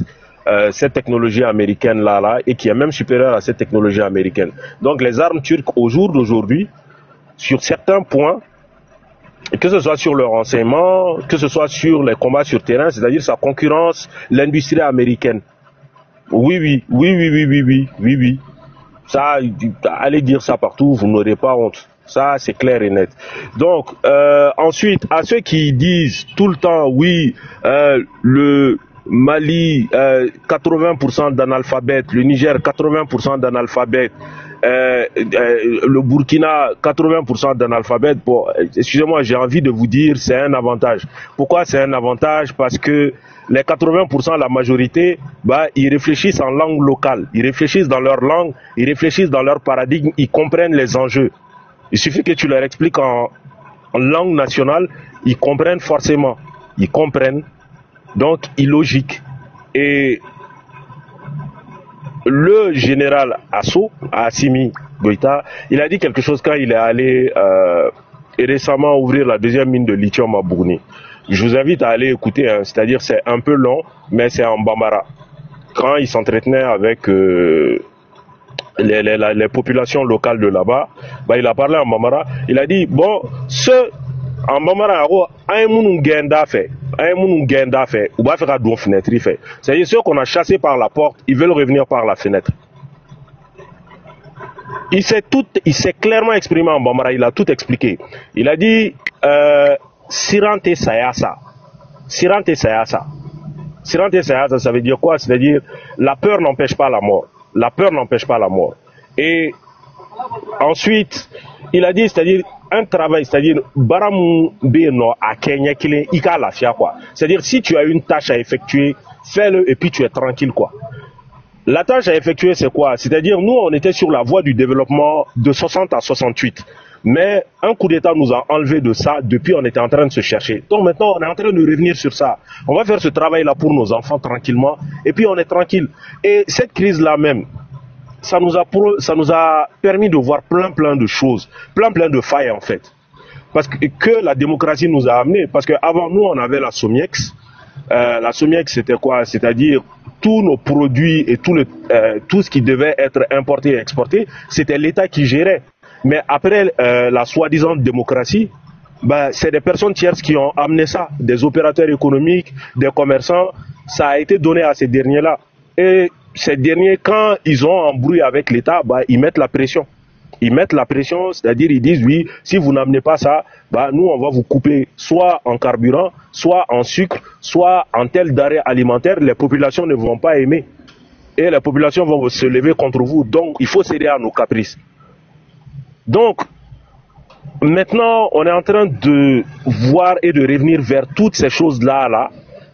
cette technologie américaine là et qui est même supérieure à cette technologie américaine. Donc les armes turques au jour d'aujourd'hui, sur certains points, que ce soit sur le renseignement, que ce soit sur les combats sur terrain, c'est-à-dire ça concurrence l'industrie américaine. Oui. Ça, allez dire ça partout, vous n'aurez pas honte. Ça, c'est clair et net. Donc, ensuite, à ceux qui disent tout le temps, oui, le Mali, 80% d'analphabètes, le Niger, 80% d'analphabètes, le Burkina, 80% d'analphabètes. Bon, excusez-moi, j'ai envie de vous dire, c'est un avantage. Pourquoi c'est un avantage? Parce que les 80%, la majorité, ils réfléchissent en langue locale. Ils réfléchissent dans leur langue, ils réfléchissent dans leur paradigme, ils comprennent les enjeux. Il suffit que tu leur expliques en langue nationale, ils comprennent forcément. Ils comprennent, donc ils logiquent. Et le général Assimi Goïta, il a dit quelque chose quand il est allé récemment ouvrir la deuxième mine de lithium à Bourni. Je vous invite à aller écouter, hein, c'est-à-dire c'est un peu long, mais c'est en Bambara. Quand il s'entretenait avec les populations locales de là-bas, il a parlé en Bambara. Il a dit, bon, ceux en Bambara, c'est-à-dire ceux qu'on a chassés par la porte, ils veulent revenir par la fenêtre. Il s'est clairement exprimé en Bambara, il a tout expliqué. Il a dit, Sirante Sayasa. Sirante Sayasa. Sirante Sayasa, ça veut dire quoi? C'est-à-dire, la peur n'empêche pas la mort. La peur n'empêche pas la mort. Et ensuite, il a dit, c'est-à-dire, un travail, c'est-à-dire, Baramu Beno à Kenya Kile Ika Lafia, quoi. C'est-à-dire, si tu as une tâche à effectuer, fais-le et puis tu es tranquille, quoi. La tâche à effectuer, c'est quoi? C'est-à-dire, nous, on était sur la voie du développement de 60 à 68. Mais un coup d'État nous a enlevé de ça, depuis on était en train de se chercher. Donc maintenant, on est en train de revenir sur ça. On va faire ce travail-là pour nos enfants tranquillement, et puis on est tranquille. Et cette crise-là même, ça nous a permis de voir plein de choses, plein de failles en fait. Parce que la démocratie nous a amené, parce qu'avant nous, on avait la Somiex. La Somiex, c'était quoi? C'est-à-dire tous nos produits et tout ce qui devait être importé et exporté, c'était l'État qui gérait. Mais après la soi-disant démocratie, c'est des personnes tierces qui ont amené ça, des opérateurs économiques, des commerçants. Ça a été donné à ces derniers-là. Et ces derniers, quand ils ont embrouillé avec l'État, ils mettent la pression. Ils mettent la pression, c'est-à-dire ils disent oui, si vous n'amenez pas ça, nous on va vous couper soit en carburant, soit en sucre, soit en tel denrée alimentaire. Les populations ne vont pas aimer. Et les populations vont se lever contre vous. Donc il faut céder à nos caprices. Donc, maintenant, on est en train de voir et de revenir vers toutes ces choses-là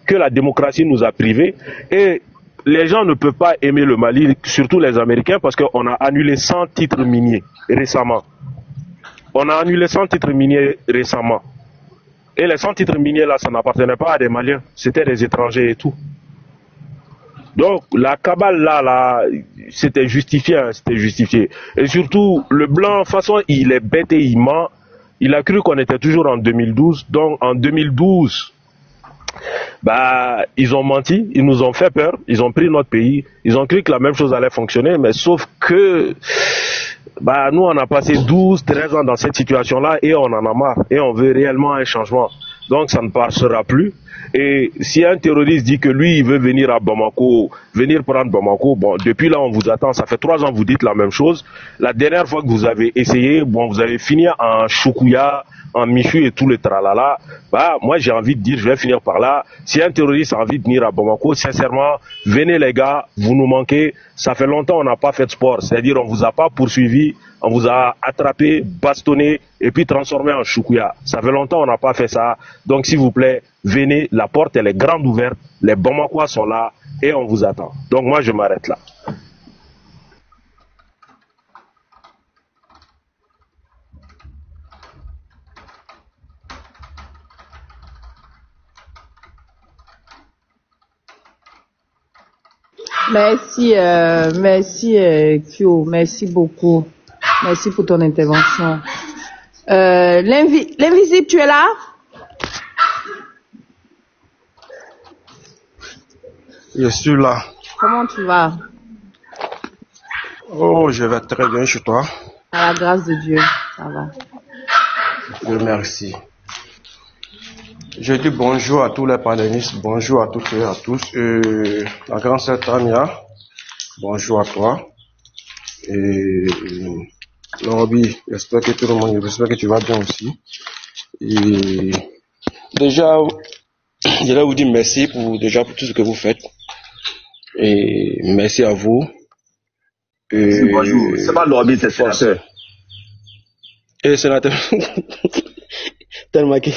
que la démocratie nous a privées. Et les gens ne peuvent pas aimer le Mali, surtout les Américains, parce qu'on a annulé 100 titres miniers récemment. On a annulé 100 titres miniers récemment. Et les 100 titres miniers, là, ça n'appartenait pas à des Maliens, c'était des étrangers et tout. Donc la cabale là, c'était justifié, hein, c'était justifié. Et surtout, le blanc, de toute façon, il est bête et il ment. Il a cru qu'on était toujours en 2012. Donc en 2012, ils ont menti, ils nous ont fait peur, ils ont pris notre pays, ils ont cru que la même chose allait fonctionner, mais sauf que nous on a passé 12, 13 ans dans cette situation-là et on en a marre et on veut réellement un changement. Donc ça ne passera plus. Et si un terroriste dit que lui il veut venir à Bamako, venir prendre Bamako, depuis là on vous attend, ça fait 3 ans que vous dites la même chose. La dernière fois que vous avez essayé, vous avez fini en choukouya, en michu et tout le tralala. Moi j'ai envie de dire, je vais finir par là. Si un terroriste a envie de venir à Bamako, sincèrement, venez les gars, vous nous manquez. Ça fait longtemps on n'a pas fait de sport, c'est-à-dire on vous a pas poursuivi, on vous a attrapé, bastonné et puis transformé en choukouya. Ça fait longtemps on n'a pas fait ça. Donc s'il vous plaît, venez, la porte elle est grande ouverte, les Bamakois sont là et on vous attend. Donc moi je m'arrête là.
Merci Kyo, merci beaucoup. Merci pour ton intervention. L'invisible, tu es là?
Je suis là.
Comment tu vas?
Oh, je vais très bien chez toi.
À la grâce de Dieu, ça va.
Dieu merci. Je dis bonjour à tous les panélistes, bonjour à toutes et à tous. La grande sœur Tania, bonjour à toi. Et Lorobi, j'espère que tout le monde, j'espère que tu vas bien aussi. Et déjà, je vais vous dire merci pour tout ce que vous faites. Et merci à vous.
Bonjour, c'est pas Lorobi, c'est Forceur.
Et c'est la tête, tellement que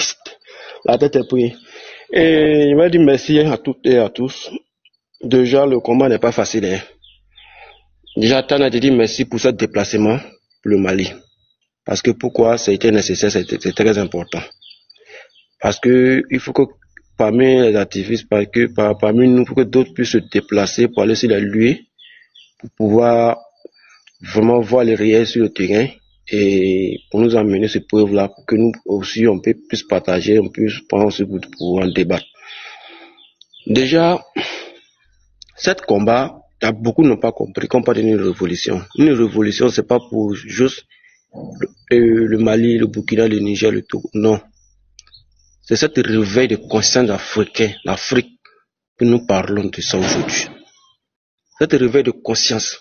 la tête est prise. Et je vais dire merci à toutes et à tous. Déjà, le combat n'est pas facile. Hein. Déjà, Tana te dit merci pour ce déplacement pour le Mali. Parce que pourquoi ça a été nécessaire, c'est très important. Parce que il faut que parmi les activistes, parmi nous, pour que d'autres puissent se déplacer pour aller sur les lieux, pour pouvoir vraiment voir les réels sur le terrain et pour nous amener ces preuves-là, pour que nous aussi, on puisse partager, on puisse prendre ce bout pour en débattre. Déjà, cette combat, beaucoup n'ont pas compris qu'on parle d'une révolution. Une révolution, c'est pas pour juste le Mali, le Burkina, le Niger, le Togo. Non. C'est cette réveil de conscience africain, l'Afrique, que nous parlons de ça aujourd'hui. Cette réveil de conscience.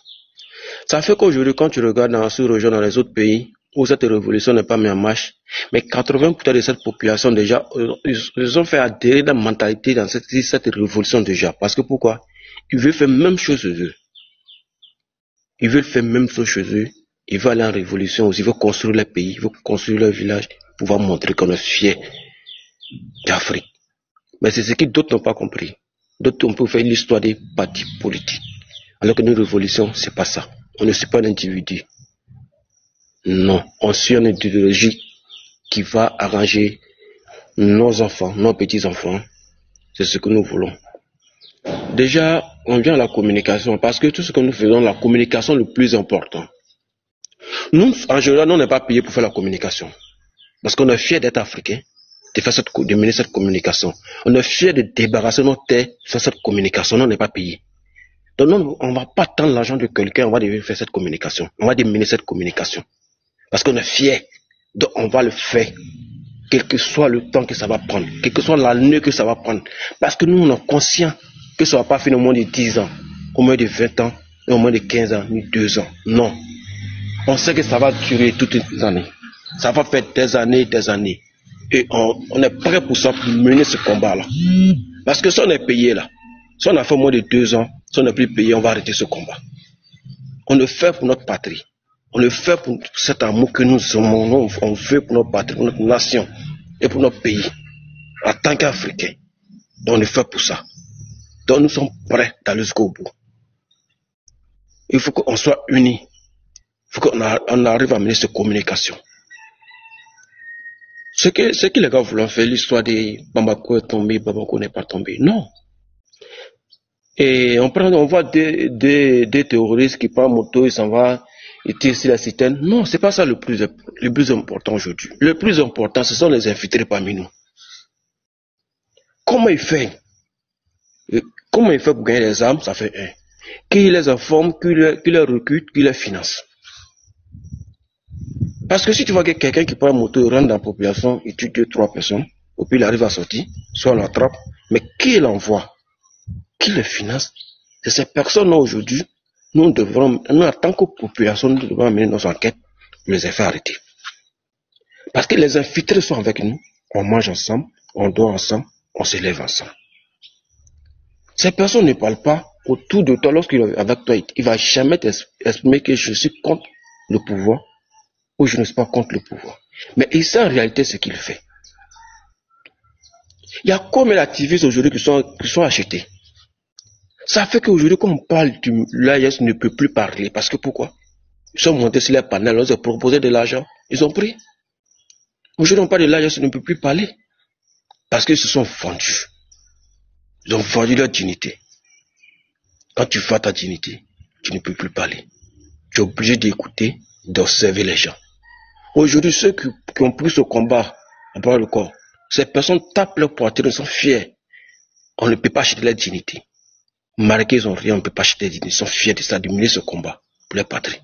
Ça fait qu'aujourd'hui, quand tu regardes dans ce région, dans les autres pays, où cette révolution n'est pas mise en marche, mais 80% de cette population déjà, ils ont fait adhérer dans la mentalité dans cette révolution déjà. Parce que pourquoi? Ils veulent faire même chose chez eux. Ils veulent faire même chose chez eux. Ils veulent aller en révolution aussi. Ils veulent construire leur pays, ils veulent construire leur village, pour pouvoir montrer qu'on est fier d'Afrique. Mais c'est ce que d'autres n'ont pas compris. D'autres ont pu faire l'histoire des partis politiques. Alors que une révolution, c'est pas ça. On ne suit pas un individu. Non, on suit une idéologie qui va arranger nos enfants, nos petits-enfants. C'est ce que nous voulons. Déjà, on vient à la communication, parce que tout ce que nous faisons, la communication est le plus important. Nous, en général, on n'est pas payé pour faire la communication. Parce qu'on est fiers d'être africains, de mener cette communication. On est fiers de débarrasser nos terres sur cette communication. Non, on n'est pas payé. Donc, non, on ne va pas tendre l'argent de quelqu'un, on va devoir faire cette communication. On va mener cette communication. Parce qu'on est fiers. Donc, on va le faire. Quel que soit le temps que ça va prendre. Quelle que soit l'année que ça va prendre. Parce que nous, on est conscients que ça ne va pas finir au moins de 10 ans, au moins de 20 ans, au moins de 15 ans, ni 2 ans. Non. On sait que ça va durer toutes les années. Ça va faire des années et des années. Et on est prêt pour ça, pour mener ce combat-là. Parce que si on est payé là, si on a fait moins de 2 ans, si on n'est plus payé, on va arrêter ce combat. On le fait pour notre patrie. On le fait pour cet amour que nous aimons. On veut pour notre patrie, pour notre nation et pour notre pays. En tant qu'Africains. Donc on le fait pour ça. Donc nous sommes prêts d'aller jusqu'au bout. Il faut qu'on soit unis. Il faut qu'on arrive à mener cette communication. Ce que les gars voulaient faire, l'histoire de Bamako est tombé, Bamako n'est pas tombé. Non. Et on voit des terroristes qui prennent moto, ils s'en vont, ils tirent sur la citerne. Non, c'est pas ça le plus important aujourd'hui. Le plus important, ce sont les infiltrés parmi nous. Comment ils font pour gagner les armes? Ça fait un. Qui les informe, qui les recrute, qui les finance. Parce que si tu vois que quelqu'un qui prend un moto, il rentre dans la population, il tue 2-3 personnes, et puis il arrive à sortir, soit on l'attrape, mais qui l'envoie? Qui les finance? C'est ces personnes-là aujourd'hui, nous, en tant que population, nous devons mener nos enquêtes pour les faire arrêter. Parce que les infiltrés sont avec nous, on mange ensemble, on dort ensemble, on se lève ensemble. Ces personnes ne parlent pas autour de toi lorsqu'il est avec toi, il ne va jamais t'exprimer que je suis contre le pouvoir ou je ne suis pas contre le pouvoir. Mais il sait en réalité ce qu'il fait. Il y a combien d'activistes aujourd'hui qui sont achetés? Ça fait qu'aujourd'hui, quand on parle l'AIS ne peut plus parler. Parce que pourquoi? Ils sont montés sur les panels, ils ont proposé de l'argent, ils ont pris. Aujourd'hui, on parle de l'AIS ne peut plus parler. Parce qu'ils se sont vendus. Ils ont vendu leur dignité. Quand tu vends ta dignité, tu ne peux plus parler. Tu es obligé d'écouter, d'observer les gens. Aujourd'hui, ceux qui ont pris ce combat à bras le corps, ces personnes tapent leur poitrine, ils sont fiers. On ne peut pas acheter leur dignité. Malgré qu'ils n'ont rien, on ne peut pas acheter. Ils sont fiers de ça, de mener ce combat pour leur patrie.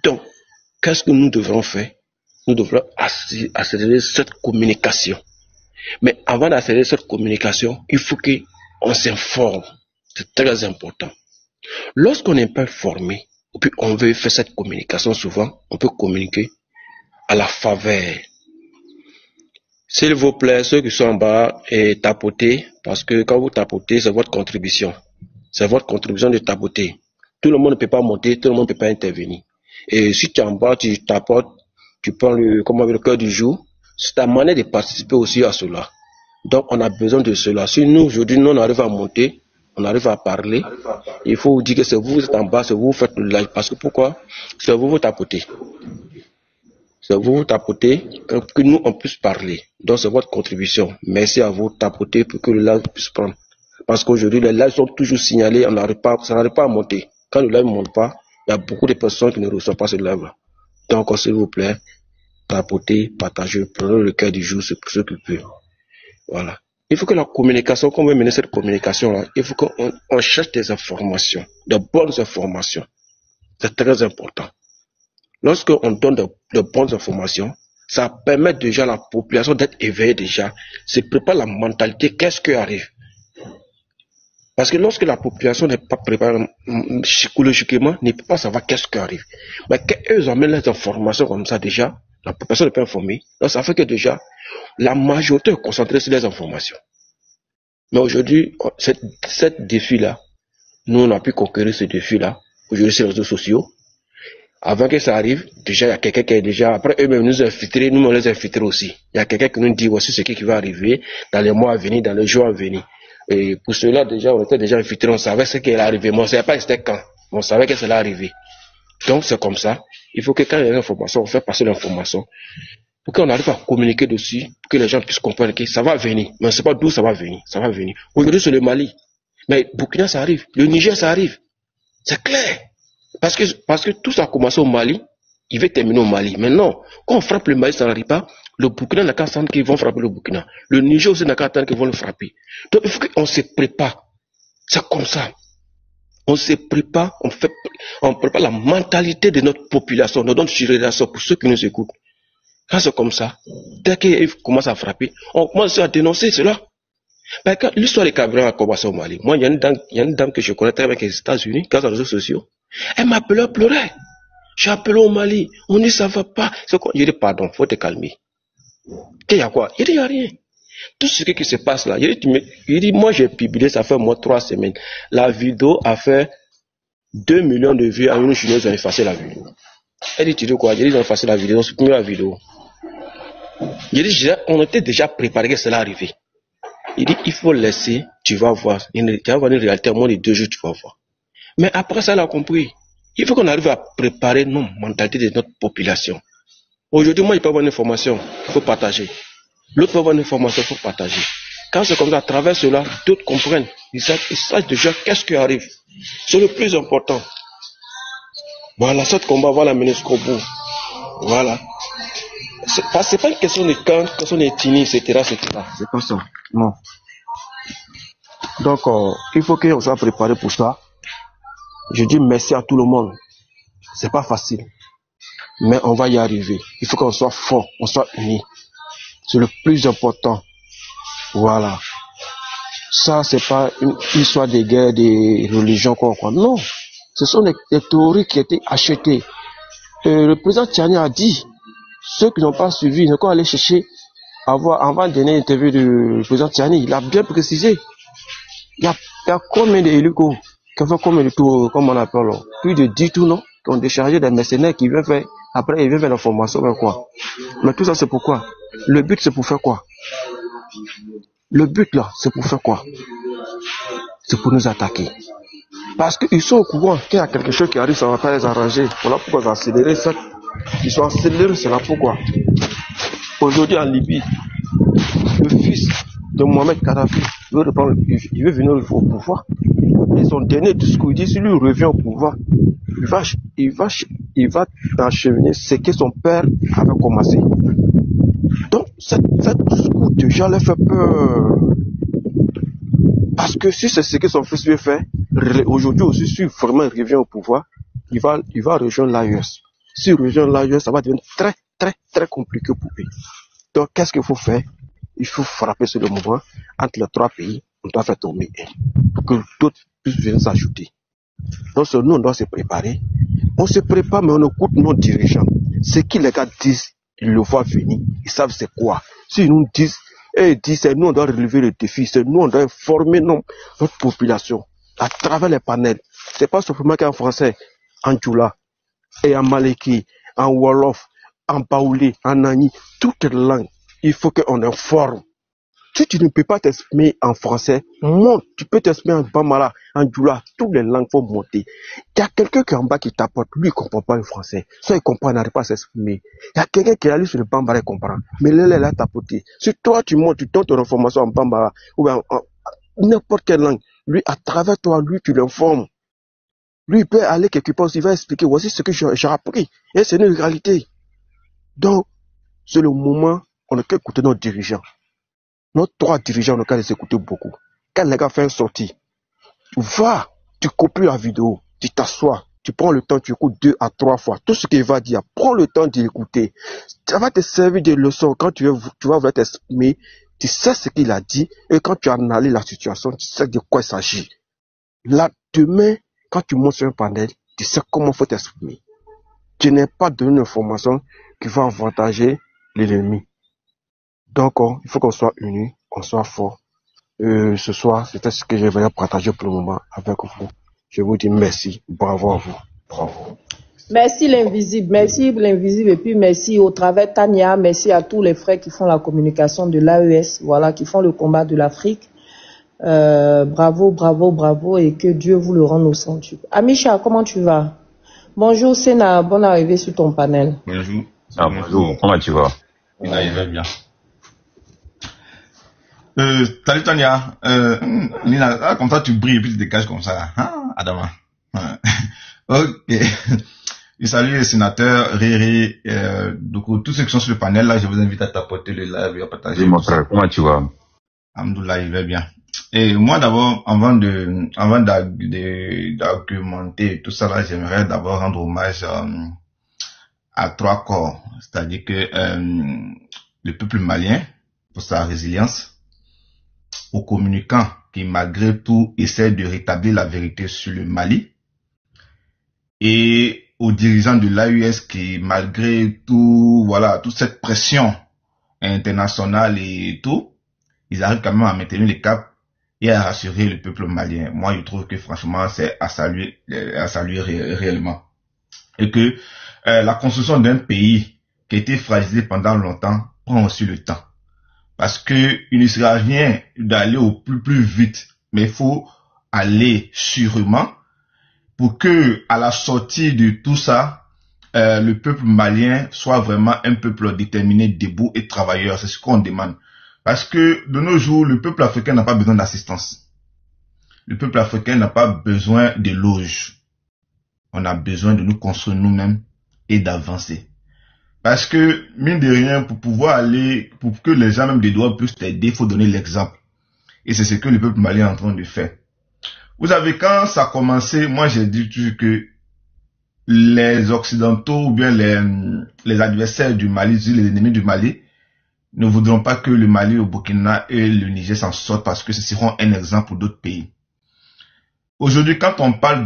Donc, qu'est-ce que nous devrons faire? Nous devrons accélérer cette communication. Mais avant d'accélérer cette communication, il faut qu'on s'informe. C'est très important. Lorsqu'on n'est pas formé, et puis on veut faire cette communication, souvent, on peut communiquer à la faveur. S'il vous plaît, ceux qui sont en bas, tapotez, parce que quand vous tapotez, c'est votre contribution. C'est votre contribution de tapoter. Tout le monde ne peut pas monter, tout le monde ne peut pas intervenir. Et si tu es en bas, tu tapotes, tu prends le cœur du jour, c'est ta manière de participer aussi à cela. Donc, on a besoin de cela. Si nous, aujourd'hui, nous, on arrive à monter, on arrive à parler, il faut vous dire que c'est vous, vous êtes en bas, c'est vous, vous faites le live. Parce que pourquoi? C'est vous, vous tapotez. C'est vous, vous tapotez, que nous, on puisse parler. Donc, c'est votre contribution. Merci à vous, tapoter pour que le live puisse prendre. Parce qu'aujourd'hui, les lives sont toujours signalés, ça n'arrive pas à monter. Quand le live ne monte pas, il y a beaucoup de personnes qui ne reçoivent pas ce live-là. Donc, s'il vous plaît, tapotez, partagez, prenez le cœur du jour, c'est pour ceux qui peuvent. Voilà. Il faut que la communication, quand on veut mener cette communication-là, il faut qu'on cherche des informations, de bonnes informations. C'est très important. Lorsqu'on donne de bonnes informations, ça permet déjà à la population d'être éveillée déjà. C'est préparer la mentalité, qu'est-ce qui arrive. Parce que lorsque la population n'est pas préparée psychologiquement, ne peut pas savoir qu'est-ce qui arrive. Mais quand eux amènent les informations comme ça déjà, la population n'est pas informée. Donc ça fait que déjà, la majorité est concentrée sur les informations. Mais aujourd'hui, cette défi-là, nous on a pu conquérir ce défi-là. Aujourd'hui, sur les réseaux sociaux. Avant que ça arrive, déjà, il y a quelqu'un qui est déjà, après eux-mêmes nous infiltrés, nous on les infiltrés aussi. Il y a quelqu'un qui nous dit voici ce qui va arriver dans les mois à venir, dans les jours à venir. Et pour cela, déjà, on était déjà infiltrés, on savait ce qui allait arriver. Mais on ne savait pas c'était quand. Mais on savait que ça allait arriver. Donc, c'est comme ça. Il faut que quand il y a une information, on fait passer l'information. Pour qu'on arrive à communiquer dessus, pour que les gens puissent comprendre que ça va venir. Mais on ne sait pas d'où ça va venir. Ça va venir. Aujourd'hui, c'est le Mali. Mais Burkina, ça arrive. Le Niger, ça arrive. C'est clair. Parce que tout ça a commencé au Mali, il va terminer au Mali. Mais non, quand on frappe le Mali, ça n'arrive pas. Le Burkina n'a qu'à attendre qu'ils vont frapper le Burkina. Le Niger aussi n'a qu'à attendre qu'ils vont le frapper. Donc il faut qu'on se prépare. C'est comme ça. On se prépare, on prépare la mentalité de notre population, de notre génération, pour ceux qui nous écoutent. Quand c'est comme ça, dès qu'ils commencent à frapper, on commence à dénoncer cela. Mais quand l'histoire des Cameroun a commencé au Mali, moi, il y a une dame que je connais très bien qui est aux États-Unis, grâce aux réseaux sociaux. Elle m'a appelé, elle pleurait. J'ai appelé au Mali. On dit ça va pas. Je dis pardon, faut te calmer. Il y a quoi? Il dit il n'y a rien. Tout ce qui se passe là, il dit moi j'ai publié, ça fait moi 3 semaines. La vidéo a fait 2 millions de vues à une chinoise, ils ont effacé la vidéo. Elle dit tu dis quoi? Il dit ils ont effacé la vidéo, ils ont supprimé la vidéo. Il dit on était déjà préparé que cela arrivait. Il dit il faut laisser, tu vas voir. Tu vas voir une réalité, au moins de 2 jours, tu vas voir. Mais après ça, elle a compris. Il faut qu'on arrive à préparer nos mentalités de notre population. Aujourd'hui, moi, il peut avoir une information, il faut partager. L'autre peut avoir une information, il faut partager. Quand c'est comme ça, à travers cela, d'autres comprennent. Ils savent déjà qu'est-ce qui arrive. C'est le plus important. Voilà, ce combat, on va l'amener jusqu'au bout. Voilà. C'est pas une question de camp, une question d'ethnie, etc. C'est pas ça. Non. Donc, il faut qu'on soit préparé pour ça. Je dis merci à tout le monde. C'est pas facile. Mais on va y arriver. Il faut qu'on soit fort, on soit unis. C'est le plus important. Voilà. Ça, c'est pas une histoire de guerre, des religions, quoi. Non. Ce sont des théories qui ont été achetées. Le président Tiani a dit, ceux qui n'ont pas suivi, ne peuvent aller chercher, avant de donner l'interview du président Tiani, il a bien précisé. Il y a combien d'hélicos qui ont fait combien de tours, comme on appelle, plus de 10 tours, non? Qui ont déchargé des mercenaires qui viennent faire, après ils viennent faire la formation, mais quoi? Mais tout ça, c'est pourquoi? Le but, c'est pour faire quoi? Le but, là, c'est pour faire quoi? C'est pour nous attaquer. Parce qu'ils sont au courant qu'il y a quelque chose qui arrive, ça ne va pas les arranger. Voilà pourquoi ils ont accéléré ça. Ils sont accélérés, c'est là pourquoi. Aujourd'hui, en Libye, le fils de Mohamed Kadhafi il veut venir au pouvoir. Et son dernier discours, il dit, si lui revient au pouvoir, il va acheminer ce que son père avait commencé. Donc, cette discours déjà leur fait peur. Parce que si c'est ce que son fils lui fait, aujourd'hui aussi, si vraiment il revient au pouvoir, il va rejoindre l'AES. S'il rejoint l'AES, ça va devenir très, très, très compliqué pour lui. Donc, qu'est-ce qu'il faut faire? Il faut frapper sur le moment entre les trois pays. On doit faire tomber pour que d'autres puissent venir s'ajouter. Donc, nous, on doit se préparer. On se prépare, mais on écoute nos dirigeants. Ce que les gars disent, ils le voient venir. Ils savent c'est quoi. S'ils nous disent, ils disent, c'est nous, on doit relever le défi. C'est nous, on doit informer notre population à travers les panels. C'est pas simplement qu'en français, en Djoula, et en Maleki, en Wolof, en Baoulé, en Nani, toutes les langues. Il faut qu'on informe. Si tu ne peux pas t'exprimer en français, monte. Tu peux t'exprimer en Bambara, en Djoula, toutes les langues faut monter. Il y a quelqu'un qui est en bas qui t'apporte, lui il comprend pas le français. Soit il comprend, il n'arrive pas à s'exprimer. Il y a quelqu'un qui est allé sur le Bambara, il comprend. Mais là, il a tapoté. Si toi tu montes, tu donnes ton information en Bambara, ou en n'importe quelle langue, lui, à travers toi, lui, tu l'informes. Lui, il peut aller quelque part, il va expliquer, voici ce que j'ai appris. Et c'est une réalité. Donc, c'est le moment, on a qu'à écouter nos dirigeants. Nos trois dirigeants, on a qu'à les écouter beaucoup. Quand les gars font une sortie, va, tu copies la vidéo, tu t'assois, tu prends le temps, tu écoutes 2 à 3 fois. Tout ce qu'il va dire, prends le temps d'écouter. Ça va te servir de leçon. Quand tu vas vouloir t'exprimer, tu sais ce qu'il a dit, et quand tu analyses la situation, tu sais de quoi il s'agit. Là, demain, quand tu montes sur un panel, tu sais comment il faut t'exprimer. Tu n'es pas donné une information qui va avantager l'ennemi. Donc, il faut qu'on soit unis, qu'on soit forts. Ce soir, c'était ce que je voulais partager pour le moment avec vous. Je vous dis merci, bravo à vous. Bravo.
Merci l'invisible, et puis merci au travers Tania, merci à tous les frères qui font la communication de l'AES, voilà, qui font le combat de l'Afrique. Bravo, et que Dieu vous le rende au centuple. Amisha, comment tu vas? Bonjour Sena, bonne arrivée sur ton panel.
Bonjour.
Bonjour, comment tu vas?
Il va bien. Salut Tania, Nina, comme ça tu brilles et puis tu te caches comme ça, hein, Adama. Ok. Et salut les sénateurs, Riri, donc tous ceux qui sont sur le panel là, je vous invite à tapoter le live et à partager.
Mon frère, comment tu vas?
Alhamdoulilah, il va bien. Et moi d'abord, avant d'argumenter tout ça là, j'aimerais d'abord rendre hommage à 3 corps, c'est-à-dire que le peuple malien pour sa résilience, aux communicants qui malgré tout essaient de rétablir la vérité sur le Mali, et aux dirigeants de l'AES qui malgré tout, voilà, toute cette pression internationale et tout, ils arrivent quand même à maintenir le cap et à rassurer le peuple malien. Moi, je trouve que franchement, c'est à saluer réellement. Et que la construction d'un pays qui a été fragilisé pendant longtemps prend aussi le temps. Parce que il ne sert à rien d'aller au plus vite, mais il faut aller sûrement pour que, à la sortie de tout ça, le peuple malien soit vraiment un peuple déterminé, debout et travailleur. C'est ce qu'on demande. Parce que de nos jours, le peuple africain n'a pas besoin d'assistance. Le peuple africain n'a pas besoin d'éloges. On a besoin de nous construire nous-mêmes et d'avancer. Parce que, mine de rien, pour pouvoir aller, pour que les gens même des droits puissent t'aider, il faut donner l'exemple. Et c'est ce que le peuple malien est en train de faire. Vous savez, quand ça a commencé, moi j'ai dit toujours que les Occidentaux ou bien les adversaires du Mali, les ennemis du Mali, ne voudront pas que le Mali, le Burkina et le Niger s'en sortent parce que ce seront un exemple pour d'autres pays. Aujourd'hui, quand on parle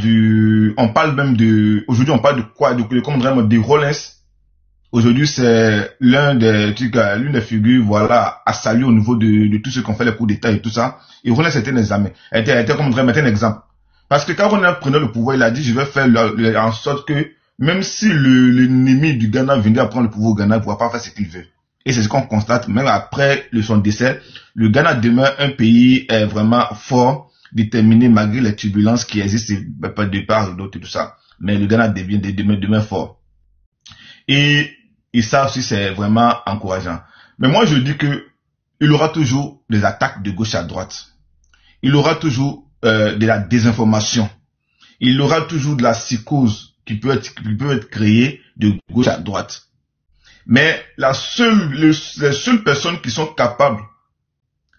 aujourd'hui on parle de quoi, comme vraiment des Rollins. Aujourd'hui, c'est l'une des figures, voilà, à saluer au niveau de tout ce qu'on fait les coups d'État et tout ça. Et Rollins était un examen. était comme vraiment un exemple. Parce que quand Rollins prenait le pouvoir, il a dit, je vais faire en sorte que, même si l'ennemi du Ghana venait à prendre le pouvoir au Ghana, il ne pourra pas faire ce qu'il veut. Et c'est ce qu'on constate, même après son décès, le Ghana demeure un pays vraiment fort, déterminé malgré les turbulences qui existent de part et d'autre et tout ça. Mais le Ghana demeure fort. Et ça aussi, c'est vraiment encourageant. Mais moi, je dis que il y aura toujours des attaques de gauche à droite. Il y aura toujours de la désinformation. Il y aura toujours de la psychose qui peut être créée de gauche à droite. Mais les seules personnes qui sont capables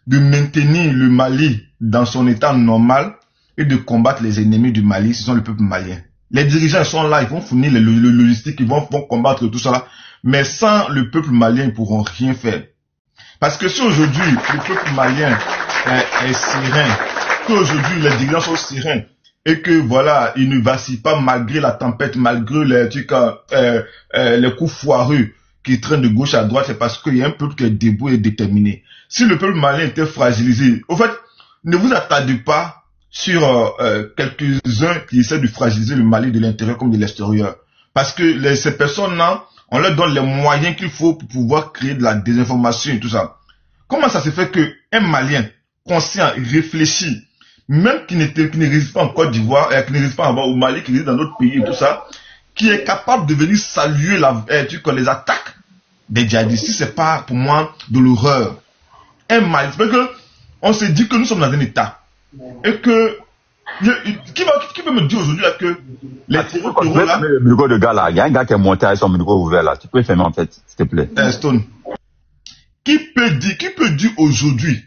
de maintenir le Mali dans son état normal et de combattre les ennemis du Mali, ce sont le peuple malien. Les dirigeants sont là, ils vont fournir le logistique, ils vont combattre tout ça, mais sans le peuple malien, ils ne pourront rien faire. Parce que si aujourd'hui, le peuple malien est serein, qu'aujourd'hui, les dirigeants sont sereins, et que voilà, ils ne vacillent pas malgré la tempête, malgré les coups foireux qui traînent de gauche à droite, c'est parce qu'il y a un peuple qui est debout et déterminé. Si le peuple malien était fragilisé, au fait, ne vous attardez pas sur quelques-uns qui essaient de fragiliser le Mali de l'intérieur comme de l'extérieur. Parce que ces personnes-là, on leur donne les moyens qu'il faut pour pouvoir créer de la désinformation et tout ça. Comment ça se fait qu'un Malien conscient, réfléchi, même qui ne réside pas en Côte d'Ivoire, qui ne réside pas au Mali, qui réside dans d'autres pays et tout ça, qui est capable de venir saluer les attaques des djihadistes, c'est pas pour moi de l'horreur. Un Mali, c'est parce que on s'est dit que nous sommes dans un état et que qui peut me dire aujourd'hui là que les terroristes là,
le micro de gars là, il y a un gars qui est monté avec son micro ouvert là, tu peux fermer en fait, s'il te plaît.
Stone. Qui peut dire aujourd'hui,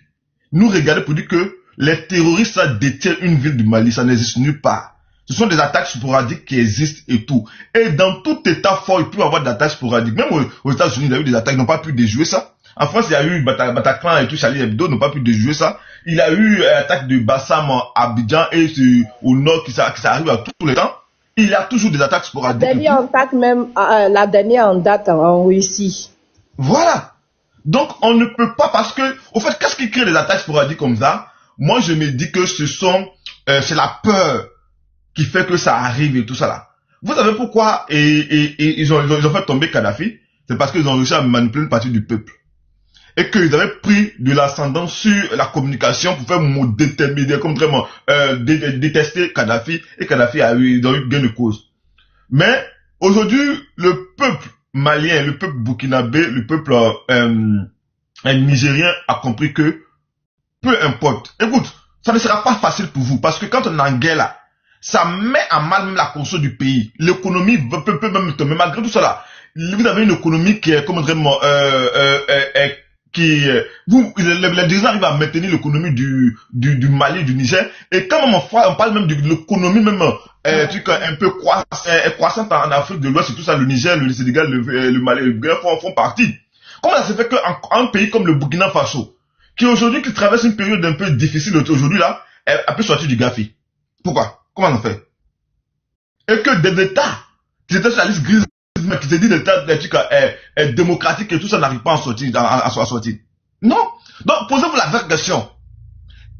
nous regarder pour dire que les terroristes ça détiennent une ville du Mali, ça n'existe nulle part. Ce sont des attaques sporadiques qui existent et tout. Et dans tout état fort, il peut y avoir des attaques sporadiques. Même aux États-Unis, il y a eu des attaques, ils n'ont pas pu déjouer ça. En France, il y a eu Bataclan et tout, Charlie Hebdo n'ont pas pu déjouer ça. Il y a eu l'attaque de Bassam à Abidjan et au nord qui arrive à tous les temps. Il y a toujours des attaques sporadiques.
La dernière en date en Russie.
Voilà. Donc, on ne peut pas parce que, au fait, qu'est-ce qui crée des attaques sporadiques comme ça? Moi, je me dis que c'est la peur qui fait que ça arrive et tout ça là. Vous savez pourquoi ils ont fait tomber Kadhafi? C'est parce qu'ils ont réussi à manipuler une partie du peuple. Et qu'ils avaient pris de l'ascendant sur la communication pour faire déterminer, comme vraiment détester Kadhafi. Et Kadhafi ils ont eu gain de cause. Mais aujourd'hui, le peuple malien, le peuple burkinabé, le peuple nigérien a compris que peu importe. Écoute, ça ne sera pas facile pour vous parce que quand on est en guerre là, ça met à mal même la conscience du pays. L'économie peut même tomber malgré tout ça là. Vous avez une économie qui est comme vraiment les dirigeants arrivent à maintenir l'économie du Mali, du Niger. Et quand même on parle même de l'économie même un peu croissante en Afrique de l'Ouest et tout ça, le Niger, le Sénégal, le Mali, le Burkina font partie. Comment ça se fait qu'un pays comme le Burkina Faso, qui aujourd'hui qui traverse une période un peu difficile aujourd'hui là, a pu sortir du Gafi? Pourquoi? Comment on fait? Et que des États qui étaient sur la liste grise, qui se disent des États démocratiques et tout ça n'arrive pas à sortir, Non. Donc, posez-vous la vraie question.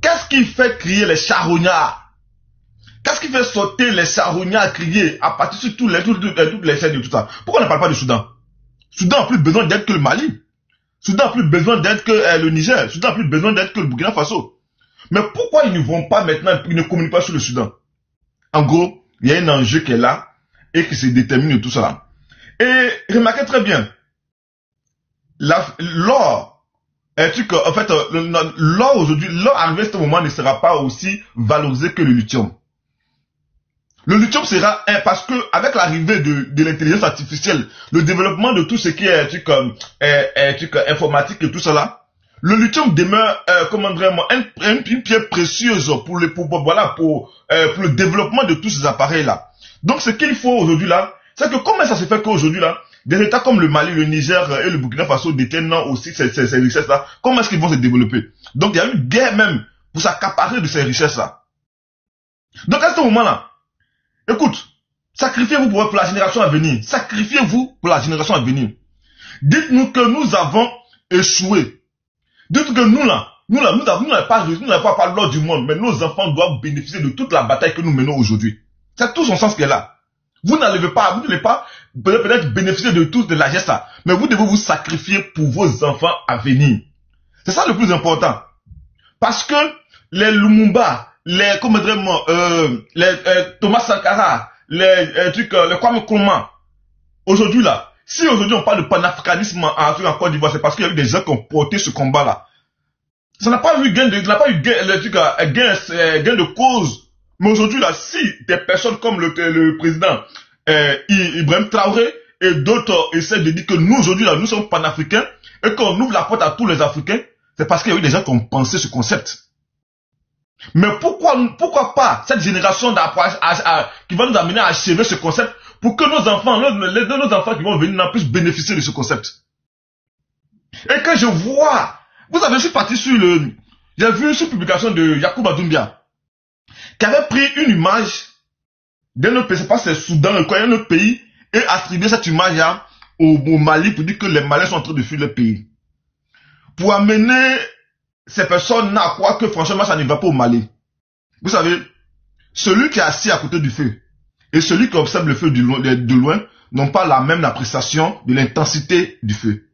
Qu'est-ce qui fait crier les charognards? Qu'est-ce qui fait sauter les charognards crier à partir de toutes les chaînes et tout ça? Pourquoi on ne parle pas du Soudan? Soudan a plus besoin d'être que le Mali. Soudan a plus besoin d'être que le Niger. Soudan a plus besoin d'être que le Burkina Faso. Mais pourquoi ils ne vont pas maintenant, ils ne communiquent pas sur le Soudan? En gros, il y a un enjeu qui est là et qui se détermine de tout ça. Et remarquez très bien, l'or, en fait, l'or aujourd'hui, l'or arrivé à ce moment ne sera pas aussi valorisé que le lithium. Le lithium sera, parce que avec l'arrivée de l'intelligence artificielle, le développement de tout ce qui est informatique et tout cela, le lithium demeure, une pierre précieuse pour le développement de tous ces appareils-là. Donc, ce qu'il faut aujourd'hui là, c'est que comment ça se fait qu'aujourd'hui là, des États comme le Mali, le Niger et le Burkina Faso détiennent aussi ces richesses-là, comment est-ce qu'ils vont se développer? Donc, il y a une guerre même pour s'accaparer de ces richesses-là. Donc, à ce moment-là, écoute, sacrifiez-vous pour la génération à venir. Sacrifiez-vous pour la génération à venir. Dites-nous que nous avons échoué. Dites que nous n'avons pas l'ordre du monde, mais nos enfants doivent bénéficier de toute la bataille que nous menons aujourd'hui. C'est tout son sens qui est là. Vous n'allez pas peut-être bénéficier de toute la geste là, mais vous devez vous sacrifier pour vos enfants à venir. C'est ça le plus important. Parce que les Lumumba, les Thomas Sankara, les Kwame Nkrumah, aujourd'hui là, si aujourd'hui on parle de panafricanisme en Côte d'Ivoire, c'est parce qu'il y a eu des gens qui ont porté ce combat-là. Ça n'a pas eu gain de cause. Mais aujourd'hui là, si des personnes comme le président Ibrahim Traoré et d'autres essaient de dire que nous aujourd'hui là, nous sommes panafricains et qu'on ouvre la porte à tous les Africains, c'est parce qu'il y a eu des gens qui ont pensé ce concept. Mais pourquoi pas cette génération qui va nous amener à achever ce concept pour que nos enfants, nos enfants qui vont venir puissent bénéficier de ce concept. Et quand je vois, vous avez aussi parti sur j'ai vu une publication de Yacouba Doumbia, qui avait pris une image d'un autre pays, c'est pas c'est Soudan, un autre pays, et attribué cette image-là au Mali pour dire que les Maliens sont en train de fuir le pays. Pour amener ces personnes à croire que franchement ça ne va pas au Mali. Vous savez, celui qui est assis à côté du feu et celui qui observe le feu de loin n'ont pas la même appréciation de l'intensité du feu.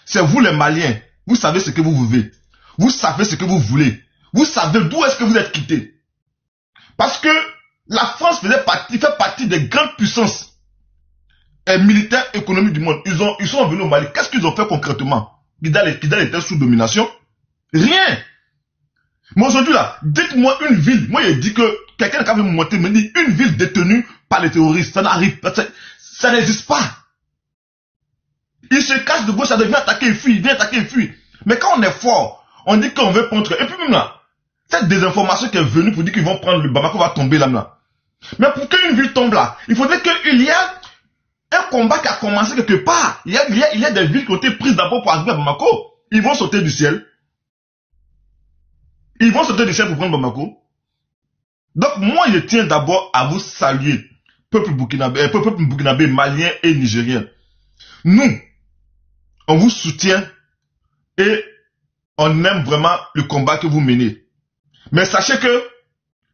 C'est vous les Maliens, vous savez ce que vous vivez. Vous savez ce que vous voulez. Vous savez d'où est-ce que vous êtes quittés. Parce que la France fait partie des grandes puissances militaires, économiques du monde. Ils sont venus au Mali. Qu'est-ce qu'ils ont fait concrètement? Kidal était sous domination. Rien. Mais aujourd'hui là, dites-moi une ville. Moi, il dit que quelqu'un qui avait monté me dit une ville détenue par les terroristes. Ça n'arrive pas. Ça n'existe pas. Ils se cachent de gauche, ça devient attaquer et fuir, vient attaquer et fuir. Mais quand on est fort, on dit qu'on veut prendre. Et puis même là, cette désinformation qui est venue pour dire qu'ils vont prendre le Bamako va tomber là. Mais pour qu'une ville tombe là, il faudrait qu'il y ait un combat qui a commencé quelque part. Il y a des villes qui ont été prises d'abord pour arriver à Bamako. Ils vont sauter du ciel. Ils vont sauter du ciel pour prendre Bamako. Donc moi je tiens d'abord à vous saluer, peuple burkinabé, malien et nigérien. Nous, on vous soutient et on aime vraiment le combat que vous menez. Mais sachez que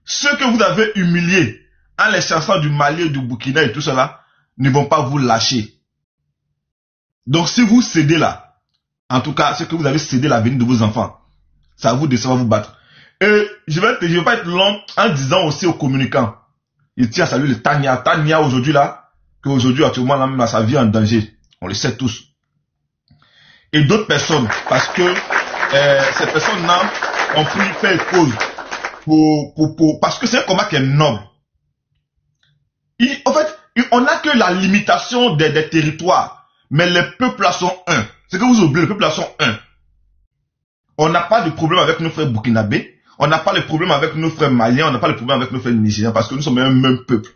ceux que vous avez humiliés en les chassant du Mali et du Burkina et tout cela ne vont pas vous lâcher. Donc si vous cédez là, en tout cas c'est que vous avez cédé l'avenir de vos enfants. Ça va vous descendre, vous battre. Et je vais pas être long en disant aussi aux communicants. Il tient à saluer le Tania. Tania aujourd'hui là, qu'aujourd'hui actuellement là, sa vie est en danger. On le sait tous. Et d'autres personnes, parce que ces personnes-là ont pris fait cause parce que c'est un combat qui est noble. En fait, on n'a que la limitation des territoires, mais les peuples là sont un. C'est que vous oubliez, les peuples là sont un. On n'a pas de problème avec nos frères burkinabés, on n'a pas de problème avec nos frères maliens, on n'a pas de problème avec nos frères nigériens, parce que nous sommes un même peuple.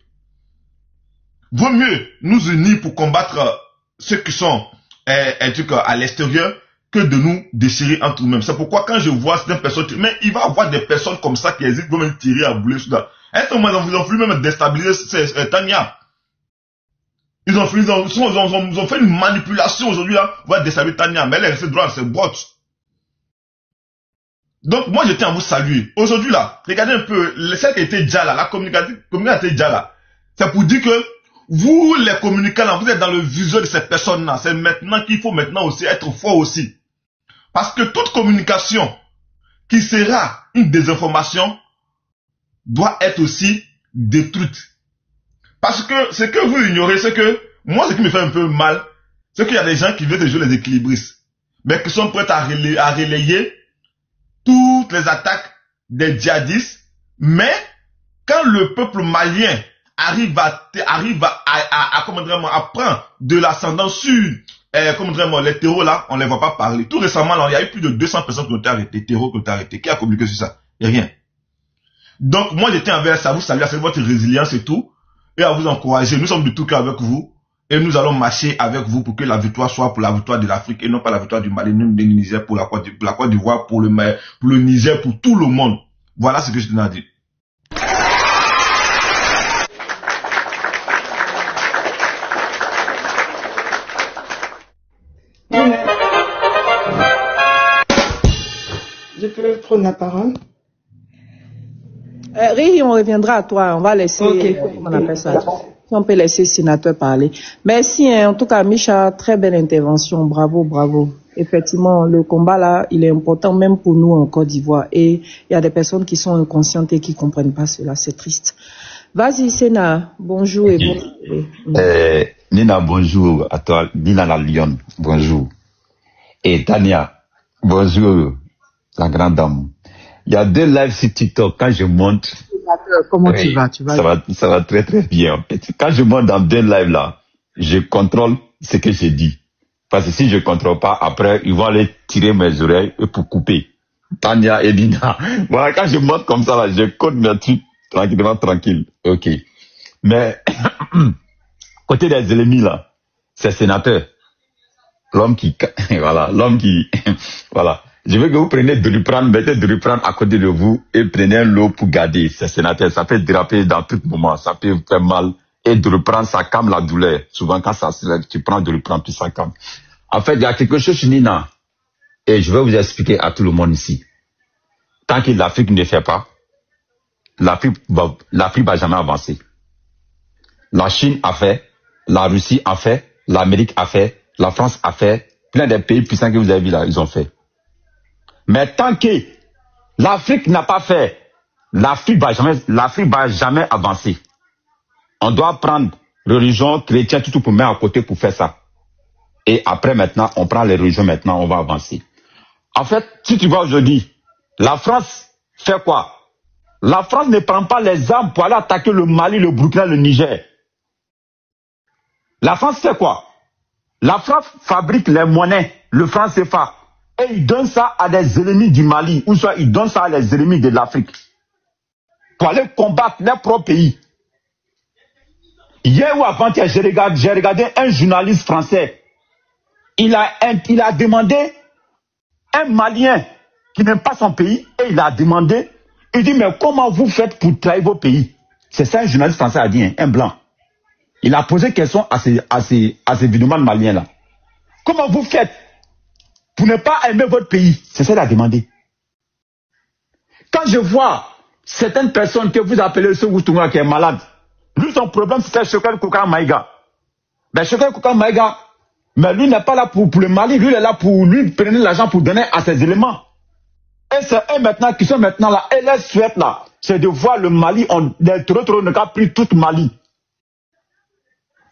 Vaut mieux nous unir pour combattre ceux qui sont à l'extérieur que de nous déchirer entre nous-mêmes. C'est pourquoi quand je vois certaines personnes, mais il va y avoir des personnes comme ça qui hésitent, vont même tirer à boulet Soudan. À un moment, ils ont voulu même déstabiliser Tania. Ils ont fait une manipulation aujourd'hui là, on va déstabiliser Tania, mais elle est restée droite, c'est brotte. Donc moi je tiens à vous saluer. Aujourd'hui là, regardez un peu, celle qui était déjà là, la communication était déjà là. C'est pour dire que vous les communicants là, vous êtes dans le viseur de ces personnes là. C'est maintenant qu'il faut aussi être fort aussi. Parce que toute communication qui sera une désinformation doit être aussi détruite. Parce que ce que vous ignorez, c'est que moi ce qui me fait un peu mal, c'est qu'il y a des gens qui veulent jouer les équilibristes, mais qui sont prêts à relayer toutes les attaques des djihadistes, mais quand le peuple malien arrive à prendre de l'ascendant sur les terreaux là, on ne les voit pas parler. Tout récemment, là, il y a eu plus de 200 personnes qui ont été arrêtées, terreaux qui ont été arrêtés. Qui a communiqué sur ça? Il n'y a rien. Donc, moi, je tiens à vous saluer, à votre résilience et tout, et à vous encourager. Nous sommes de tout cœur avec vous, et nous allons marcher avec vous pour que la victoire soit pour la victoire de l'Afrique, et non pas la victoire du Mali, ni du Niger, pour la Côte d'Ivoire, pour le Niger, pour tout le monde. Voilà ce que je tenais à dire.
Je peux prendre la parole?
Ri, on reviendra à toi. On va laisser, comment on appelle ça? Si on peut laisser le sénateur parler. Merci, en tout cas, Micha, très belle intervention. Bravo, bravo. Effectivement, le combat là, il est important même pour nous en Côte d'Ivoire. Et il y a des personnes qui sont inconscientes et qui comprennent pas cela. C'est triste. Vas-y, Sénat. Bonjour et bonjour.
Nina, bonjour à toi. Nina la Lyon, bonjour. Et Tania, bonjour. La grande dame. Il y a 2 lives sur TikTok. Quand je monte.
Comment tu vas?
Ça va très très bien. En fait. Quand je monte dans 2 lives là, je contrôle ce que je dis. Parce que si je contrôle pas, après, ils vont aller tirer mes oreilles pour couper. Tania et Dina. Voilà, quand je monte comme ça, là, je code mes trucs tranquillement, tranquille. Ok. Mais, côté des ennemis, là, c'est sénateur. L'homme qui, voilà, voilà. Je veux que vous preniez mettez Doliprane à côté de vous et prenez l'eau pour garder. C'est sénateur. Ça peut déraper dans tout moment. Ça peut faire mal. Et Doliprane, ça calme la douleur. Souvent, quand ça se lève, tu prends Doliprane, puis ça calme. En fait, il y a quelque chose chez Nina. Et je vais vous expliquer à tout le monde ici. Tant que l'Afrique ne fait pas, l'Afrique va jamais avancer. La Chine a fait, la Russie a fait, l'Amérique a fait, la France a fait, plein de pays puissants que vous avez vu là, ils ont fait. Mais tant que l'Afrique n'a pas fait, l'Afrique va jamais avancer. On doit prendre religion, chrétien, tout pour mettre à côté pour faire ça. Et après maintenant, on prend les religions maintenant, on va avancer. En fait, si tu vois aujourd'hui, la France fait quoi? La France ne prend pas les armes pour aller attaquer le Mali, le Burkina, le Niger. La France fait quoi? La France fabrique les monnaies, le franc CFA, et il donne ça à des ennemis du Mali, ou soit il donne ça à des ennemis de l'Afrique, pour aller combattre leur propre pays. Hier ou avant-hier, j'ai regardé un journaliste français. Il a demandé un Malien qui n'aime pas son pays, et il a demandé, il dit, mais comment vous faites pour trahir vos pays? C'est ça un journaliste français a dit, hein, un blanc. Il a posé question à ces vidéomans maliens-là. Comment vous faites pour ne pas aimer votre pays? C'est ça qu'il a demandé. Quand je vois certaines personnes que vous appelez ce Outunga qui est malade, lui, son problème, c'est Choguel Koka Maïga. Mais Choguel Koka Maïga, mais lui n'est pas là pour le Mali, lui il est là pour lui prendre l'argent pour donner à ses éléments. Et c'est eux maintenant qui sont maintenant là. Et leur souhait là, c'est de voir le Mali, les terroristes ne ont pris tout Mali.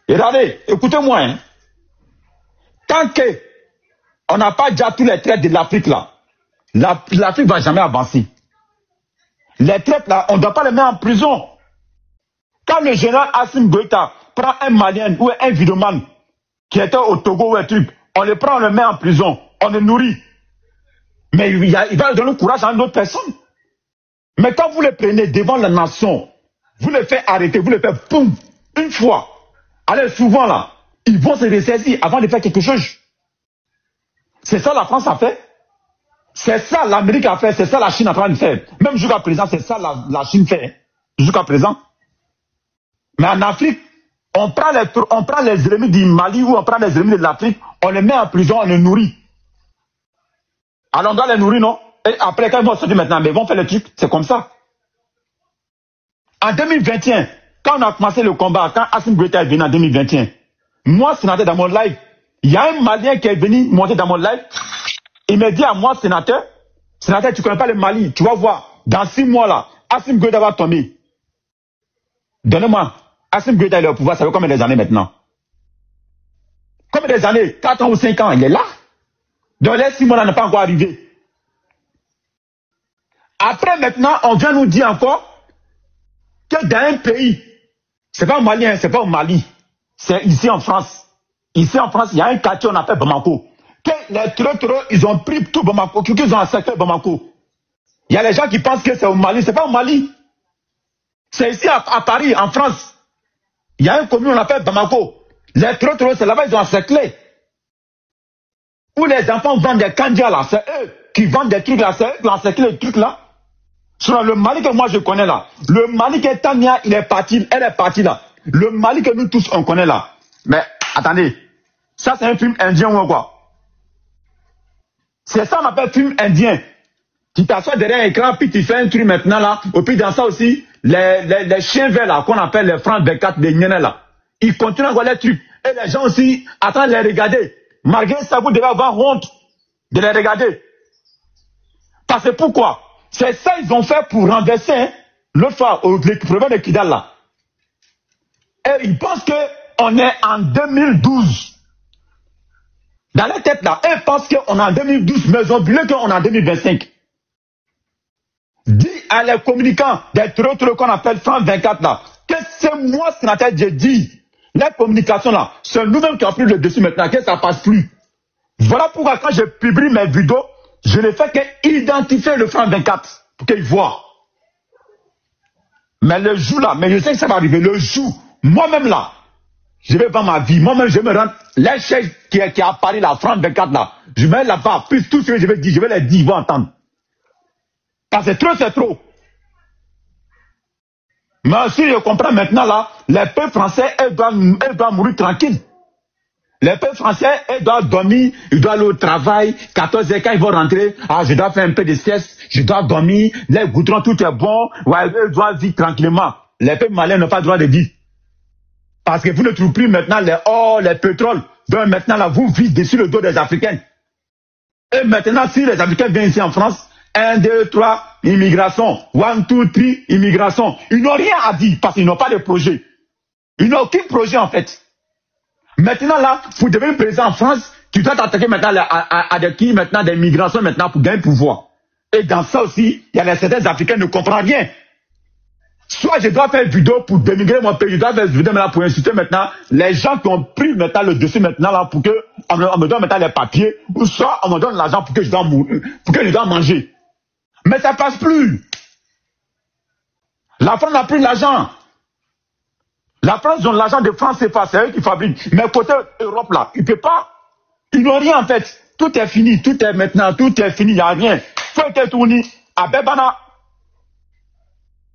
Et regardez, écoutez-moi, hein. Tant que on n'a pas déjà tous les traites de l'Afrique là, l'Afrique va jamais avancer. Les traites là, on ne doit pas les mettre en prison. Quand le général Assimi Goïta prend un Malien ou un vidéoman qui était au Togo ou un truc, on le prend, on le met en prison, on le nourrit. Mais il va donner le courage à une autre personne. Mais quand vous les prenez devant la nation, vous les faites arrêter, vous les faites boum, une fois. Allez, souvent là, ils vont se ressaisir avant de faire quelque chose. C'est ça la France a fait. C'est ça l'Amérique a fait, c'est ça la Chine est en train de faire. Même jusqu'à présent, c'est ça la Chine fait. Jusqu'à présent. Mais en Afrique, on prend les ennemis du Mali ou on prend les ennemis de l'Afrique, on les met en prison, on les nourrit. Alors on doit les nourrir, non? Et après, quand ils vont sortir maintenant, mais ils vont faire le truc, c'est comme ça. En 2021, quand on a commencé le combat, quand Assimi Goïta est venu en 2021, moi, sénateur, dans mon live, il y a un Malien qui est venu monter dans mon live, il me dit à moi, sénateur, tu ne connais pas le Mali, tu vas voir, dans 6 mois là, Assimi Goïta va tomber. Donnez-moi, Assimi Goïta est au pouvoir, ça fait combien d'années maintenant? Combien d'années? 4 ans ou 5 ans, il est là. Donc les 6 mois là n'est pas encore arrivé. Après maintenant, on vient nous dire encore que dans un pays, c'est pas malien, c'est pas au Mali, c'est ici en France. Ici en France, il y a un quartier on appelle Bamako. Que les terroristes, ils ont pris tout Bamako, qu'ils ont encerclé Bamako. Il y a les gens qui pensent que c'est au Mali, c'est pas au Mali. C'est ici à Paris, en France. Il y a une commune on appelle Bamako. Les terroristes, c'est là-bas, ils ont encerclé. Où les enfants vendent des candias là, c'est eux qui vendent des trucs là, c'est eux qui ont encerclé les trucs là. Sur le Mali que moi je connais là, le Mali que Tania, elle est partie là. Le Mali que nous tous on connaît là. Mais attendez, ça c'est un film indien ou quoi? C'est ça qu'on appelle film indien. Tu t'assois derrière un écran, puis tu fais un truc maintenant là. Et puis dans ça aussi, les chiens verts là, qu'on appelle les francs 24 des Nienais là, ils continuent à voir les trucs. Et les gens aussi attendent de les regarder. Malgré ça, vous devez avoir honte de les regarder. Parce que pourquoi? C'est ça ils ont fait pour renverser, hein, l'autre fois, le problème de Kidal là. Et ils pensent qu'on est en 2012. Dans la tête là, ils pensent qu'on est en 2012, mais ils ont oublié qu'on est en 2025. Dis à les communicants des terroristes qu'on appelle France 24 là, que c'est moi, sénateur, j'ai dit, les communications là, c'est nous-mêmes qui avons pris le dessus maintenant, que ça passe plus. Voilà pourquoi quand je publie mes vidéos Je ne fais qu'identifier le franc 24 pour qu'il voit. Mais le jour là, mais je sais que ça va arriver, le jour, moi-même là, je vais vendre ma vie, moi-même je me rends, les chèques qui est à Paris, la franc 24 là, je mets là-bas, plus tout ce que je vais dire, je vais les dire, ils vont entendre. Parce que c'est trop. Mais si je comprends maintenant là, les peuples français, ils doivent mourir tranquilles. Les peuples français, ils doivent dormir, ils doivent aller au travail, 14h quand ils vont rentrer, je dois faire un peu de sieste, je dois dormir, les goudrons, tout est bon, ouais, ils doivent vivre tranquillement. Les peuples maliens n'ont pas le droit de vivre. Parce que vous ne trouvez plus maintenant les or, les pétroles, donc maintenant là, vous vivez dessus le dos des Africains. Et maintenant, si les Africains viennent ici en France, 1, 2, 3, immigration, 1, 2, 3, immigration, ils n'ont rien à dire parce qu'ils n'ont pas de projet. Ils n'ont aucun projet en fait. Maintenant là, pour devenir président en France, tu dois t'attaquer maintenant à des migrations maintenant pour gagner pouvoir. Et dans ça aussi, il y a certains Africains qui ne comprennent rien. Soit je dois faire une vidéo pour démigrer mon pays, je dois faire une vidéo maintenant pour insulter maintenant les gens qui ont pris maintenant le dessus maintenant là pour que on me donne maintenant les papiers, ou soit on me donne l'argent pour que je dois mourir, pour que je dois manger. Mais ça passe plus. La France a pris l'argent. La France donne l'argent de France CFA, c'est eux qui fabriquent. Mais côté Europe là, ils ne peuvent pas. Ils n'ont rien en fait. Tout est fini, tout est maintenant, tout est fini, il n'y a rien. Faut être tourné à Bebana.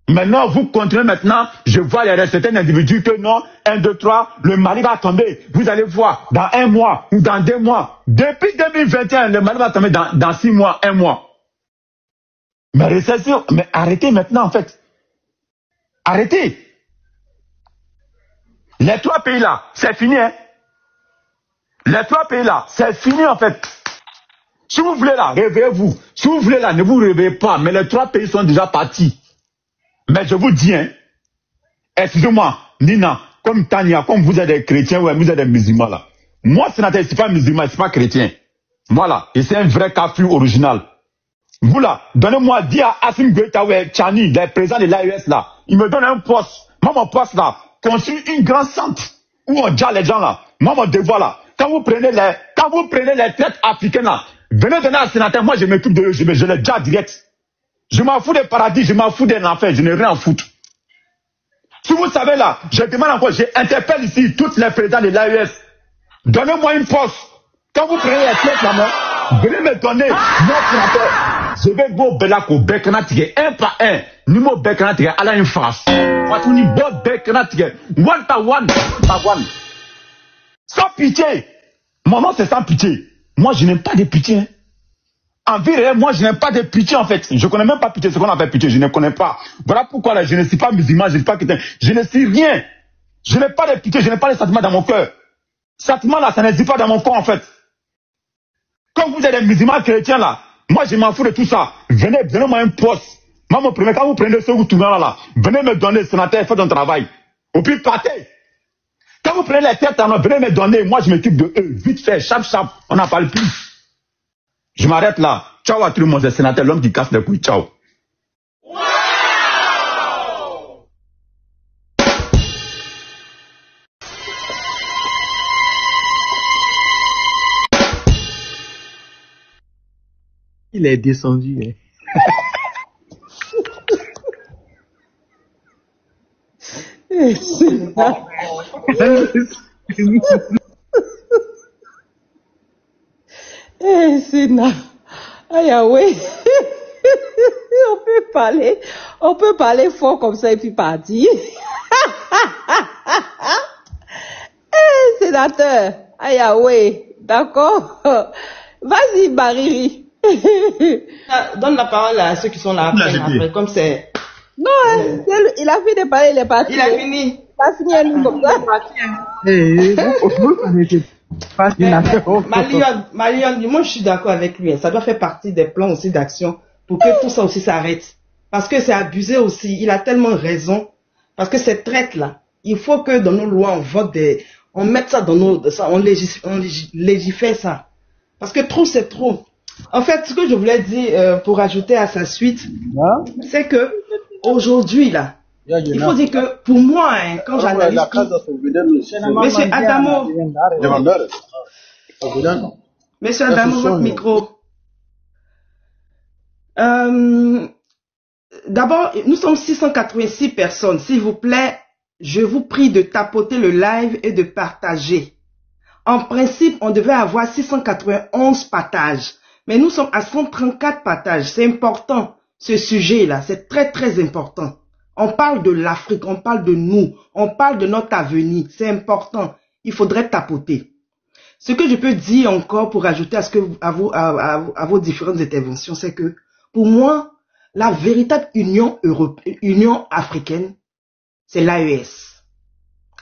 Maintenant, vous continuez maintenant, je vois il y a certains individus que non, 1, 2, 3, le Mali va tomber. Vous allez voir, dans 1 mois ou dans 2 mois. Depuis 2021, le Mali va tomber dans 6 mois, 1 mois. Mais récession, mais arrêtez maintenant en fait. Arrêtez. Les 3 pays là, c'est fini, hein. Les 3 pays là, c'est fini en fait. Si vous voulez là, réveillez-vous. Si vous voulez là, ne vous réveillez pas. Mais les 3 pays sont déjà partis. Mais je vous dis, hein, excusez-moi, Nina, comme Tania, comme vous êtes des chrétiens, ouais, vous êtes des musulmans là. Moi, je ne suis pas musulman, je ne suis pas chrétien. Voilà, et c'est un vrai kafir original. Vous là, donnez-moi, dis à Assimi Goïta, ouais, Tchani, les présidents de l'AES là, il me donne un poste. Moi, mon poste là, construire une grande centre où on gère les gens là. Moi, mon devoir là, quand vous prenez les traites africaines là, venez donner à sénateur, moi je m'occupe de eux, je les gère direct. Je m'en fous des paradis, je m'en fous des enfers, je n'ai rien à foutre. Si vous savez là, je demande encore, j'interpelle ici toutes les présidents de l'AES. Donnez-moi une poste. Quand vous prenez les traites là, venez me donner notre sénateur. Je vais go belako bekanatige, un par un. Nimo bekanatige, à la une face. Watuni bo bekanatige, one par one. Sans pitié. Mon nom c'est sans pitié. Moi je n'aime pas de pitié. Hein. En vérité, moi je n'aime pas de pitié en fait. Je ne connais même pas pitié, ce qu'on appelle pitié, je ne connais pas. Voilà pourquoi là, je ne suis pas musulman, je ne suis pas chrétien. Je ne suis rien. Je n'ai pas de pitié, je n'ai pas de sentiment dans mon cœur. Sentiment là, ça n'existe pas dans mon corps en fait. Comme vous êtes des musulmans chrétiens là, moi je m'en fous de tout ça. Venez, donnez-moi un poste. Moi mon premier, quand vous prenez ce que vous tournez là, venez me donner, sénateur, faites un travail. Au plus partez. Quand vous prenez les têtes, venez me donner, moi je m'occupe de eux. Vite fait, chap, on n'en parle plus. Je m'arrête là. Ciao à tout le monde, c'est sénateur, l'homme qui casse les couilles. Ciao.
Il est descendu. Hein.
Sénat. Aïe, oui. On peut parler fort comme ça et puis partir. Sénateur. Aïe, oui. D'accord. Vas-y, Bariri.
Donne la parole à ceux qui sont là après, comme c'est...
Non, il a fini de parler, il est parti.
Il a fini.
Il a fini, elle comme ça.
Marion, moi je suis d'accord avec lui. Ça doit faire partie des plans aussi d'action pour que tout ça aussi s'arrête. Parce que c'est abusé aussi. Il a tellement raison. Parce que cette traite-là, il faut que dans nos lois, on vote on mette ça dans on légifère ça. Parce que trop, c'est trop. En fait, ce que je voulais dire pour ajouter à sa suite, c'est que aujourd'hui là, il faut dire que pour moi, hein, quand j'analyse Monsieur Adamo, Monsieur Adamo, votre micro. D'abord, nous sommes 686 personnes. S'il vous plaît, je vous prie de tapoter le live et de partager. En principe, on devait avoir 691 partages. Mais nous sommes à 134 partages. C'est important, ce sujet-là. C'est très, très important. On parle de l'Afrique, on parle de nous, on parle de notre avenir. C'est important. Il faudrait tapoter. Ce que je peux dire encore pour ajouter à vos différentes interventions, c'est que pour moi, la véritable union africaine, c'est l'AES.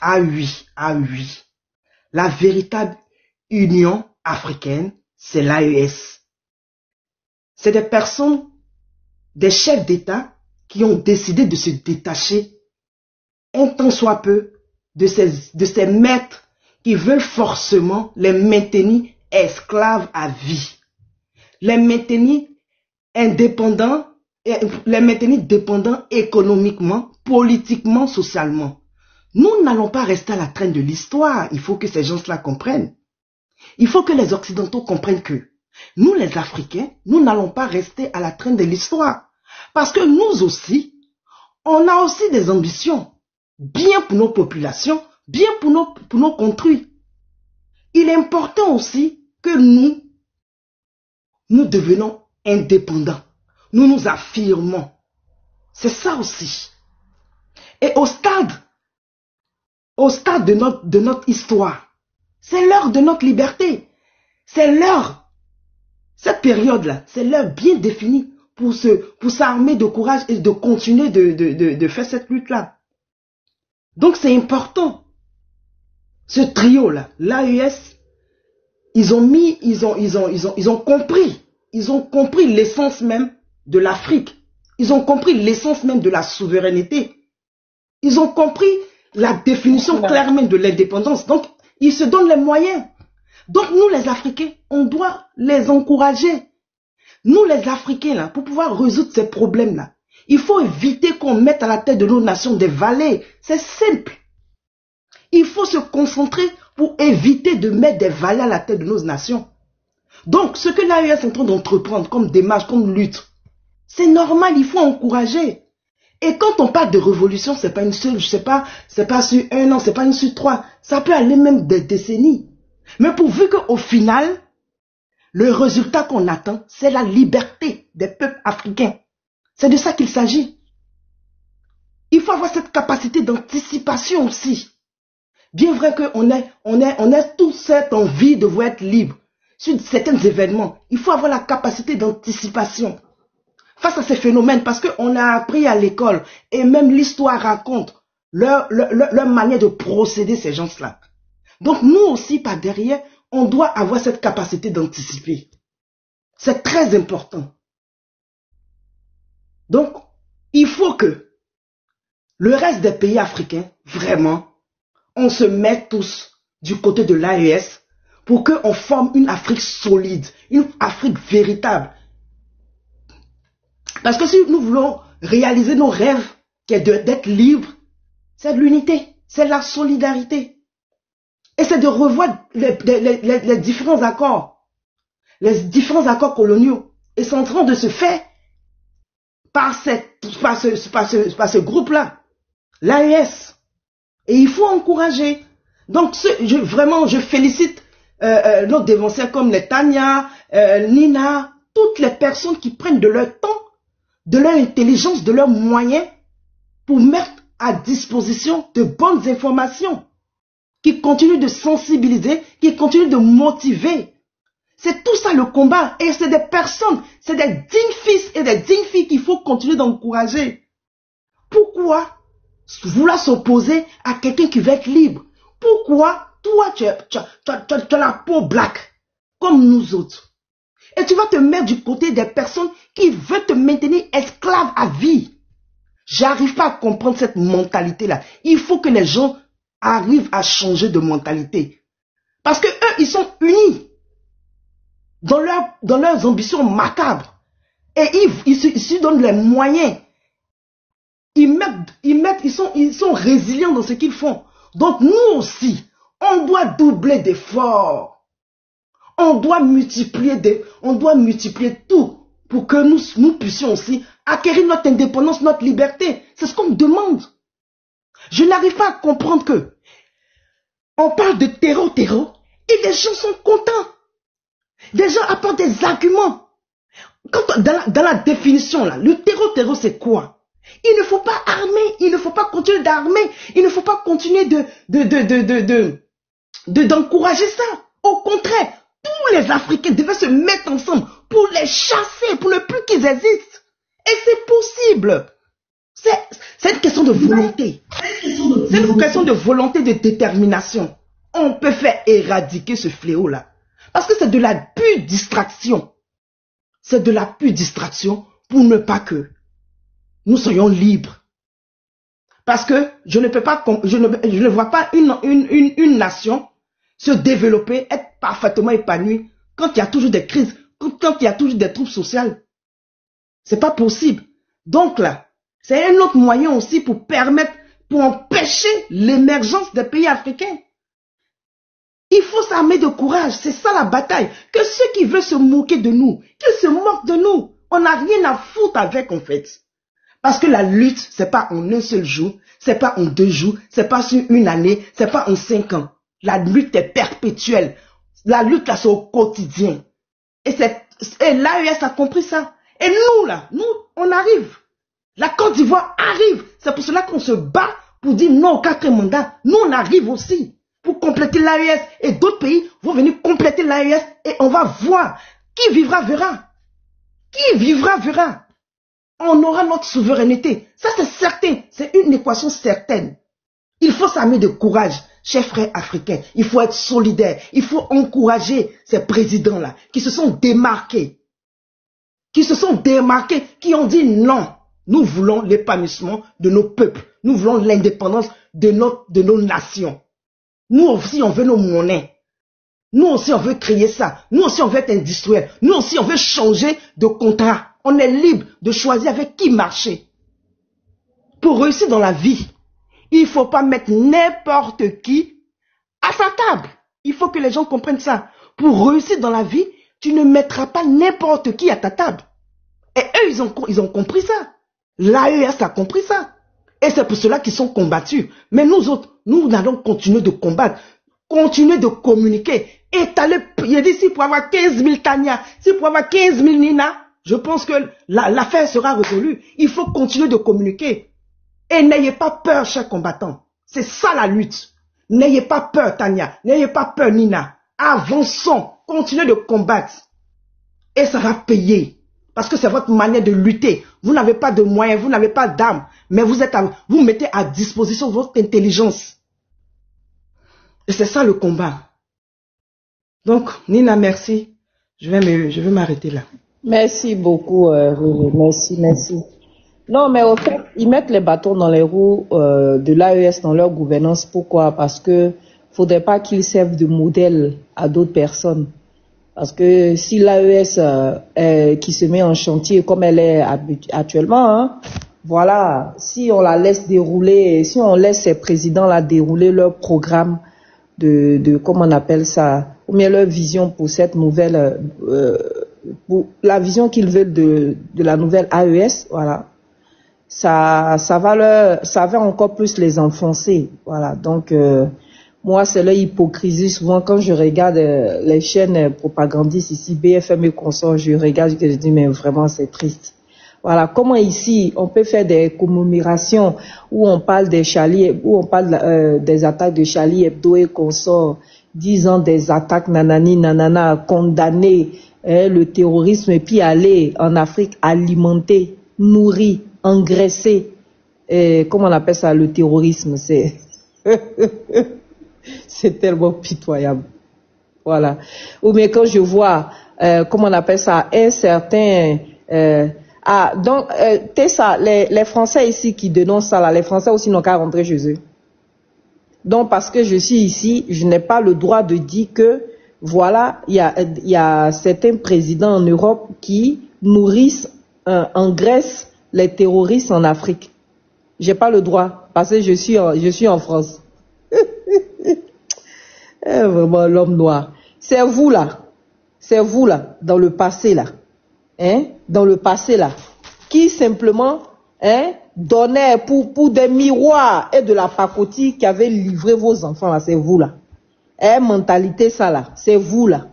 Ah oui, ah oui. La véritable union africaine, c'est l'AES. C'est des personnes, des chefs d'État qui ont décidé de se détacher un tant soit peu de ces maîtres qui veulent forcément les maintenir esclaves à vie. Les maintenir indépendants, les maintenir dépendants économiquement, politiquement, socialement. Nous n'allons pas rester à la traîne de l'histoire. Il faut que ces gens-là comprennent. Il faut que les Occidentaux comprennent que nous, les Africains, nous n'allons pas rester à la traîne de l'histoire. Parce que nous aussi, on a aussi des ambitions. Bien pour nos populations, bien pour nos country. Il est important aussi que nous devenons indépendants. Nous nous affirmons. C'est ça aussi. Et au stade de notre histoire, c'est l'heure de notre liberté. C'est l'heure, cette période-là, c'est l'heure bien définie pour s'armer de courage et de continuer de faire cette lutte-là. Donc c'est important. Ce trio-là, l'AES, ils ont compris l'essence même de l'Afrique. Ils ont compris l'essence même de la souveraineté. Ils ont compris la définition claire même de l'indépendance. Donc, ils se donnent les moyens. Donc, nous les Africains, on doit les encourager. Nous les Africains, là, pour pouvoir résoudre ces problèmes-là, il faut éviter qu'on mette à la tête de nos nations des valets. C'est simple. Il faut se concentrer pour éviter de mettre des valets à la tête de nos nations. Donc, ce que l'AES est en train d'entreprendre comme démarche, comme lutte, c'est normal, il faut encourager. Et quand on parle de révolution, c'est pas une seule, c'est pas sur un an, c'est pas une sur 3, ça peut aller même des décennies. Mais pourvu qu'au final, le résultat qu'on attend, c'est la liberté des peuples africains. C'est de ça qu'il s'agit. Il faut avoir cette capacité d'anticipation aussi. Bien vrai qu'on a toute cette envie de vouloir être libre sur certains événements. Il faut avoir la capacité d'anticipation face à ces phénomènes, parce qu'on a appris à l'école, et même l'histoire raconte leur manière de procéder, ces gens-là. Donc nous aussi, par derrière, on doit avoir cette capacité d'anticiper. C'est très important. Donc, il faut que le reste des pays africains, vraiment, on se mette tous du côté de l'AES pour qu'on forme une Afrique solide, une Afrique véritable. Parce que si nous voulons réaliser nos rêves, qui est d'être libres, c'est l'unité, c'est la solidarité. Et c'est de revoir les différents accords. Les différents accords coloniaux. Et c'est en train de se faire par ce groupe-là, l'AES. Et il faut encourager. Donc, vraiment, je félicite nos dévanciers comme les Tania, Nina, toutes les personnes qui prennent de leur temps, de leur intelligence, de leurs moyens pour mettre à disposition de bonnes informations qui continuent de sensibiliser, qui continuent de motiver. C'est tout ça le combat. Et c'est des personnes, c'est des dignes fils et des dignes filles qu'il faut continuer d'encourager. Pourquoi vouloir s'opposer à quelqu'un qui veut être libre? Pourquoi toi, tu as la peau black, comme nous autres? Et tu vas te mettre du côté des personnes qui veulent te maintenir esclave à vie. J'arrive pas à comprendre cette mentalité-là. Il faut que les gens arrivent à changer de mentalité. Parce que eux, ils sont unis dans leurs ambitions macabres. Et ils se donnent les moyens. Ils sont résilients dans ce qu'ils font. Donc nous aussi, on doit doubler d'efforts. On doit multiplier tout pour que nous puissions aussi acquérir notre indépendance, notre liberté. C'est ce qu'on me demande. Je n'arrive pas à comprendre que on parle de terreau et les gens sont contents. Des gens apportent des arguments. Quand, dans la définition, là, le terreau, c'est quoi? Il ne faut pas armer, il ne faut pas continuer d'armer, il ne faut pas continuer d'encourager ça. Au contraire, tous les Africains devaient se mettre ensemble pour les chasser, pour ne plus qu'ils existent. Et c'est possible. C'est une question de volonté. C'est une question de volonté, de détermination. On peut faire éradiquer ce fléau-là. Parce que c'est de la pure distraction. C'est de la pure distraction pour ne pas que nous soyons libres. Parce que je ne vois pas une nation se développer, être parfaitement épanouie quand il y a toujours des crises, quand il y a toujours des troubles sociaux. C'est pas possible. Donc là, c'est un autre moyen aussi pour empêcher l'émergence des pays africains. Il faut s'armer de courage, c'est ça la bataille. Que ceux qui veulent se moquer de nous, qu'ils se moquent de nous. On n'a rien à foutre avec en fait. Parce que la lutte, c'est pas en un seul jour, c'est pas en 2 jours, c'est pas sur une année, c'est pas en 5 ans. La lutte est perpétuelle. La lutte là, c'est au quotidien. Et l'AES a compris ça. Et nous là, on arrive. La Côte d'Ivoire arrive. C'est pour cela qu'on se bat pour dire non au 4e mandat. Nous on arrive aussi. Pour compléter l'AES et d'autres pays vont venir compléter l'AES et on va voir. Qui vivra verra. Qui vivra verra. On aura notre souveraineté. Ça c'est certain. C'est une équation certaine. Il faut s'armer de courage, chers frères africains. Il faut être solidaire. Il faut encourager ces présidents-là qui se sont démarqués. Qui ont dit non. Nous voulons l'épanouissement de nos peuples. Nous voulons l'indépendance de nos nations. Nous aussi, on veut nos monnaies. Nous aussi, on veut créer ça. Nous aussi, on veut être industriel. Nous aussi, on veut changer de contrat. On est libre de choisir avec qui marcher. Pour réussir dans la vie, il ne faut pas mettre n'importe qui à sa table. Il faut que les gens comprennent ça. Pour réussir dans la vie, tu ne mettras pas n'importe qui à ta table. Et eux, ils ont compris ça. L'AES a compris ça. Et c'est pour cela qu'ils sont combattus. Mais nous autres, nous allons continuer de combattre, continuer de communiquer, étaler. Il dit, si pour avoir 15 000 Tania, si pour avoir 15 000 Nina, je pense que l'affaire sera résolue. Il faut continuer de communiquer. Et n'ayez pas peur, chers combattants. C'est ça la lutte. N'ayez pas peur, Tania. N'ayez pas peur, Nina. Avançons. Continuez de combattre. Et ça va payer. Parce que c'est votre manière de lutter. Vous n'avez pas de moyens, vous n'avez pas d'armes. Mais vous mettez à disposition votre intelligence. Et c'est ça le combat. Donc, Nina, merci. Je vais m'arrêter là.
Merci beaucoup, merci. Non, mais au fait, ils mettent les bâtons dans les roues de l'AES dans leur gouvernance. Pourquoi? Parce que faudrait pas qu'ils servent de modèle à d'autres personnes. Parce que si l'AES qui se met en chantier comme elle est actuellement, hein, voilà, si on la laisse dérouler, si on laisse ces présidents-là dérouler leur programme comment on appelle ça, ou bien leur vision pour cette nouvelle, pour la vision qu'ils veulent de la nouvelle AES, voilà, ça va encore plus les enfoncer, voilà. Donc moi, c'est l'hypocrisie. Souvent, quand je regarde les chaînes propagandistes ici, BFM et consorts, je regarde et je dis, mais vraiment, c'est triste. Voilà. Comment ici, on peut faire des commémorations où on parle des des attaques de Charlie Hebdo et consorts, 10 ans des attaques nanani, nanana, condamner le terrorisme et puis aller en Afrique alimenter, nourrir, engraisser, comment on appelle ça, le terrorisme, c'est... C'est tellement pitoyable. Voilà. Ou bien quand je vois, comment on appelle ça, un certain... donc, Tessa, les Français ici qui dénoncent ça, là, les Français aussi n'ont qu'à rentrer chez eux. Donc, parce que je suis ici, je n'ai pas le droit de dire que, voilà, il y a certains présidents en Europe qui nourrissent, engraissent les terroristes en Afrique. J'ai pas le droit, parce que je suis en France. Vraiment l'homme noir. C'est vous là, dans le passé là. dans le passé là, qui simplement donnait pour des miroirs et de la pacotille qui avaient livré vos enfants là, c'est vous là. Mentalité ça là, c'est vous là.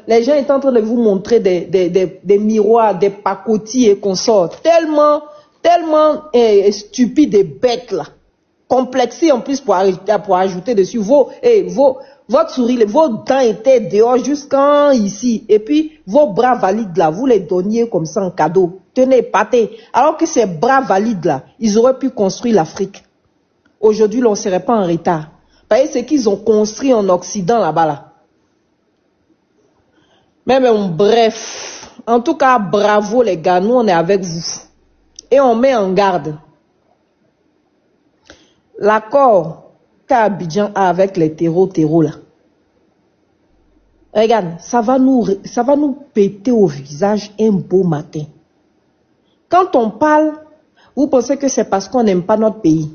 Les gens étaient en train de vous montrer des miroirs, des pacotilles et consorts, tellement stupides et bêtes là, complexés en plus pour ajouter dessus. Votre souris, vos dents étaient dehors jusqu'en ici, et puis vos bras valides là, vous les donniez comme ça en cadeau. Tenez, pâtez. Alors que ces bras valides là, ils auraient pu construire l'Afrique. Aujourd'hui, on ne serait pas en retard. Vous voyez ce qu'ils ont construit en Occident là-bas là. Mais bref, en tout cas, bravo les gars, nous on est avec vous. Et on met en garde. L'accord qu'Abidjan a avec les terreaux là. Regarde, ça va nous péter au visage un beau matin. Quand on parle, vous pensez que c'est parce qu'on n'aime pas notre pays.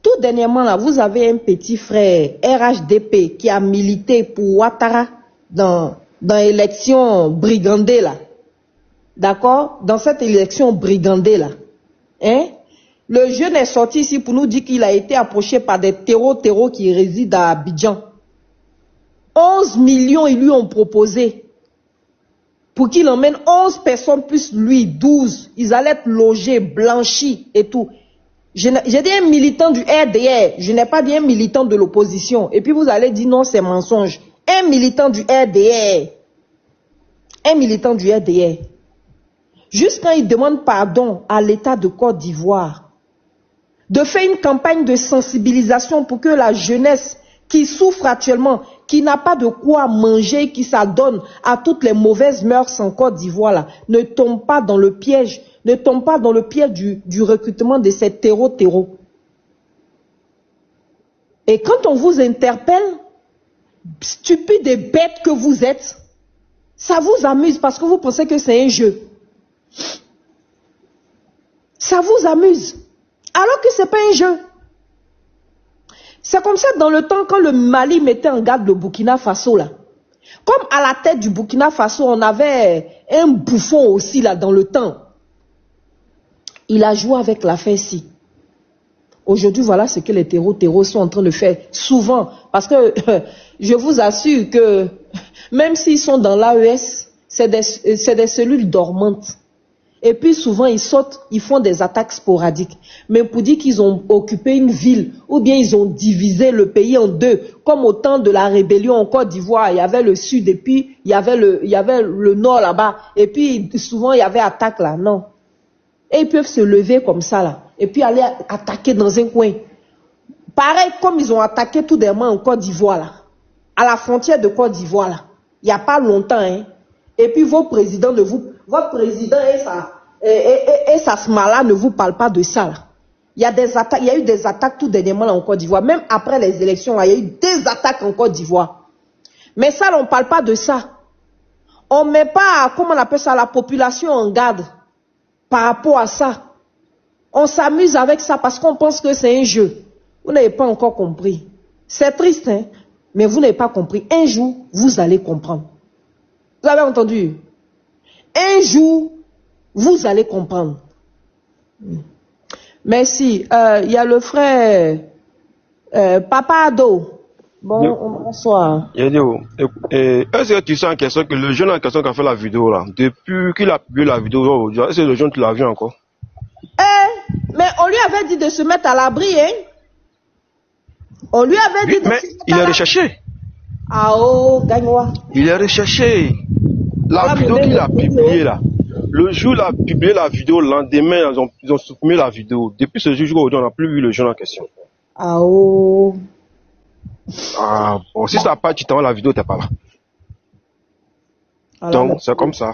Tout dernièrement là, vous avez un petit frère RHDP qui a milité pour Ouattara dans l'élection brigandée là. D'accord? Dans cette élection brigandée là. Le jeune est sorti ici pour nous dire qu'il a été approché par des terreaux qui résident à Abidjan. 11 millions ils lui ont proposé pour qu'il emmène 11 personnes plus lui, 12. Ils allaient être logés, blanchis et tout. J'ai dit un militant du RDR, je n'ai pas dit un militant de l'opposition. Et puis vous allez dire non, c'est mensonge. Un militant du RDR. Un militant du RDR. Juste quand il demande pardon à l'État de Côte d'Ivoire, de faire une campagne de sensibilisation pour que la jeunesse qui souffre actuellement, qui n'a pas de quoi manger, qui s'adonne à toutes les mauvaises mœurs en Côte d'Ivoire, là, ne tombe pas dans le piège, du recrutement de ces terreaux. Et quand on vous interpelle, stupides et bêtes que vous êtes, ça vous amuse parce que vous pensez que c'est un jeu. Ça vous amuse. Alors que c'est pas un jeu. C'est comme ça dans le temps quand le Mali mettait en garde le Burkina Faso là. Comme à la tête du Burkina Faso, on avait un bouffon aussi là dans le temps. Il a joué avec la fesse. Aujourd'hui, voilà ce que les terreaux sont en train de faire souvent. Parce que je vous assure que même s'ils sont dans l'AES, c'est des cellules dormantes. Et puis souvent, ils sautent, ils font des attaques sporadiques. Mais pour dire qu'ils ont occupé une ville, ou bien ils ont divisé le pays en deux, comme au temps de la rébellion en Côte d'Ivoire, il y avait le sud et puis il y avait le nord là-bas. Et puis souvent, il y avait attaque là. Non. Et ils peuvent se lever comme ça là. Et puis aller attaquer dans un coin. Pareil comme ils ont attaqué tout dernièrement en Côte d'Ivoire là. À la frontière de Côte d'Ivoire là. Il n'y a pas longtemps, Et puis votre président et sa smala ne vous parlent pas de ça là. Il y a eu des attaques tout dernièrement là en Côte d'Ivoire. Même après les élections là, il y a eu des attaques en Côte d'Ivoire. Mais ça, on ne parle pas de ça. On ne met pas, comment on appelle ça, la population en garde par rapport à ça. On s'amuse avec ça parce qu'on pense que c'est un jeu. Vous n'avez pas encore compris. C'est triste, mais vous n'avez pas compris. Un jour, vous allez comprendre. Vous avez entendu? Un jour, vous allez comprendre. Merci. Il y a le frère Papa Ado. Bonsoir.
Est-ce que tu sais en question que le jeune en question qui a fait la vidéo là, depuis qu'il a publié la vidéo aujourd'hui, est-ce que le jeune tu l'as vu encore?
Mais on lui avait dit de se mettre à l'abri, On lui avait dit de se mettre à l'abri.
Il est recherché.
Ah oh, gagne-moi.
Il est recherché. La vidéo qu'il a publiée là. Le jour où il a publié la vidéo, le lendemain, ils ont supprimé la vidéo. Depuis ce jour jusqu'à aujourd'hui, on n'a plus vu le jeune en question.
Ah oh.
Ah bon, si ça n'a pas, tu t'envoies la vidéo, t'es pas là. Alors, donc, c'est comme ça.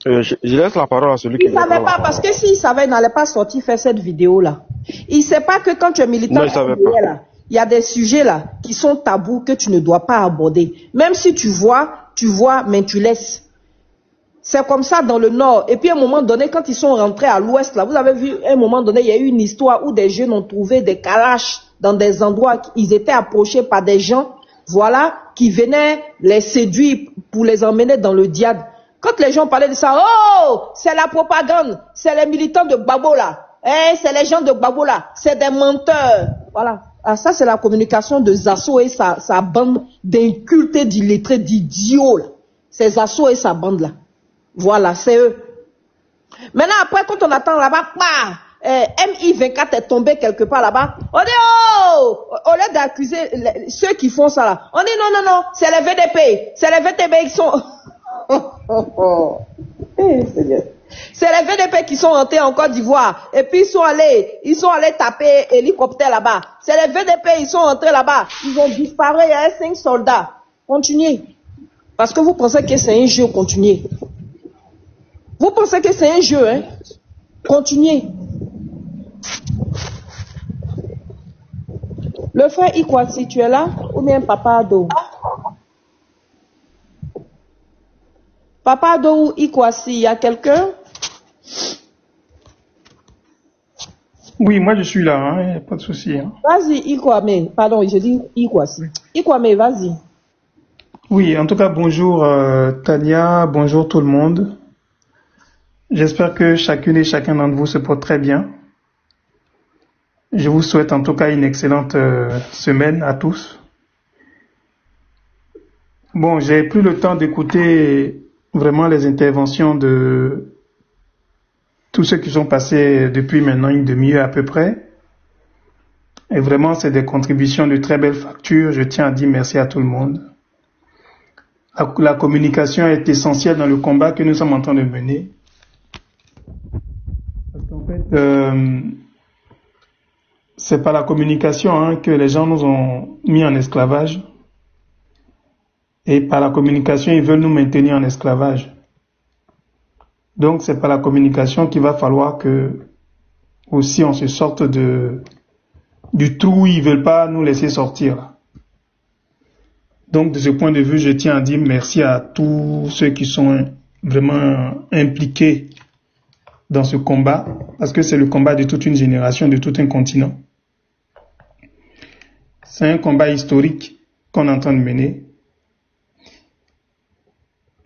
Je laisse la parole à celui qui...
Il ne savait pas, parce que s'il savait, il n'allait pas sortir faire cette vidéo-là. Il ne sait pas que quand tu es militant, il y a des sujets là qui sont tabous que tu ne dois pas aborder. Même si tu vois, mais tu laisses. C'est comme ça dans le nord. Et puis à un moment donné, quand ils sont rentrés à l'ouest, là, vous avez vu, à un moment donné, il y a eu une histoire où des jeunes ont trouvé des calaches dans des endroits, ils étaient approchés par des gens, voilà, qui venaient les séduire pour les emmener dans le diable. Quand les gens parlaient de ça, oh, c'est la propagande, c'est les militants de Gbagbo là, c'est les gens de Gbagbo là, c'est des menteurs. Voilà. Ah, ça, c'est la communication de Zasso et sa bande d'incultés, d'illettrés, d'idiots. C'est Zasso et sa bande là. Voilà, c'est eux. Maintenant, après, quand on attend là-bas, MI24 est tombé quelque part là-bas. On dit, oh, au lieu d'accuser ceux qui font ça là, on dit non, c'est les VDP. C'est les VDP qui sont... C'est les VDP qui sont rentrés en Côte d'Ivoire. Et puis ils sont allés taper hélicoptère là-bas. C'est les VDP, ils sont rentrés là-bas. Ils ont disparu, il y a 5 soldats. Continuez. Parce que vous pensez que c'est un jeu, continuez. Vous pensez que c'est un jeu, hein? Continuez. Le frère Ikwasi, tu es là? Ou bien Papa Ado? Papa Ado ou Ikwasi, il y a quelqu'un?
Oui, moi je suis là, hein, pas de souci. Hein.
Vas-y, Ikwame. Pardon, je dis Ikwasi. Ikwame, vas-y.
Oui, en tout cas, bonjour Tania, bonjour tout le monde. J'espère que chacune et chacun d'entre vous se porte très bien. Je vous souhaite en tout cas une excellente semaine à tous. Bon, j'ai pris le temps d'écouter vraiment les interventions de tous ceux qui sont passés depuis maintenant une demi-heure à peu près. Et vraiment, c'est des contributions de très belle facture. Je tiens à dire merci à tout le monde. La communication est essentielle dans le combat que nous sommes en train de mener. Parce qu'en fait, c'est par la communication que les gens nous ont mis en esclavage. Et par la communication, ils veulent nous maintenir en esclavage. Donc, c'est par la communication qu'il va falloir que aussi on se sorte du trou où ils veulent pas nous laisser sortir. Donc, de ce point de vue, je tiens à dire merci à tous ceux qui sont vraiment impliqués dans ce combat, parce que c'est le combat de toute une génération, de tout un continent. C'est un combat historique qu'on est en train de mener.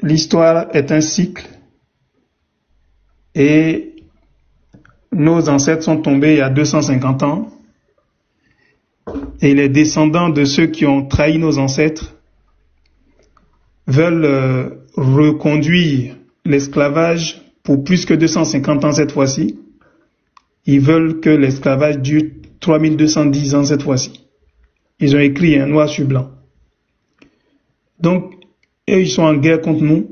L'histoire est un cycle et nos ancêtres sont tombés il y a 250 ans et les descendants de ceux qui ont trahi nos ancêtres veulent reconduire l'esclavage pour plus que 250 ans cette fois-ci. Ils veulent que l'esclavage dure 3210 ans cette fois-ci. Ils ont écrit un noir sur blanc. Donc, eux, ils sont en guerre contre nous.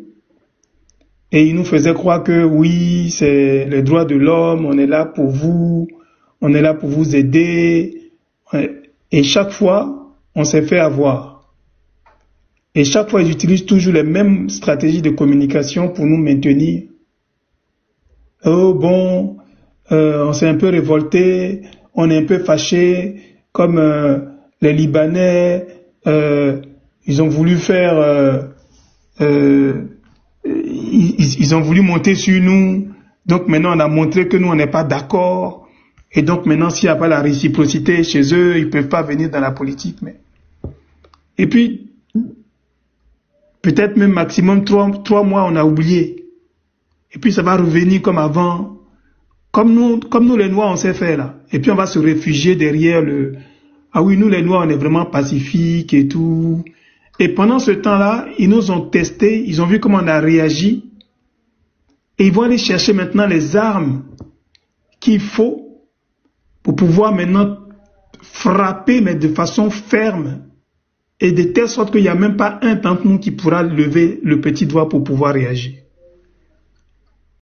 Et ils nous faisaient croire que oui, c'est les droits de l'homme, on est là pour vous, on est là pour vous aider. Et chaque fois, on s'est fait avoir. Et chaque fois, ils utilisent toujours les mêmes stratégies de communication pour nous maintenir. Oh bon, on s'est un peu révolté, on est un peu fâché, comme les Libanais, ils ont voulu faire... ils ont voulu monter sur nous, donc maintenant on a montré que nous on n'est pas d'accord, et donc maintenant s'il n'y a pas la réciprocité chez eux, ils ne peuvent pas venir dans la politique. Et puis, peut-être même maximum 3 mois on a oublié, et puis ça va revenir comme avant, comme nous les Noirs on sait faire là, et puis on va se réfugier derrière ah oui, nous les Noirs on est vraiment pacifiques et tout. Et pendant ce temps-là, ils nous ont testé, ils ont vu comment on a réagi. Et ils vont aller chercher maintenant les armes qu'il faut pour pouvoir maintenant frapper, mais de façon ferme. Et de telle sorte qu'il n'y a même pas un d'entre nous qui pourra lever le petit doigt pour pouvoir réagir.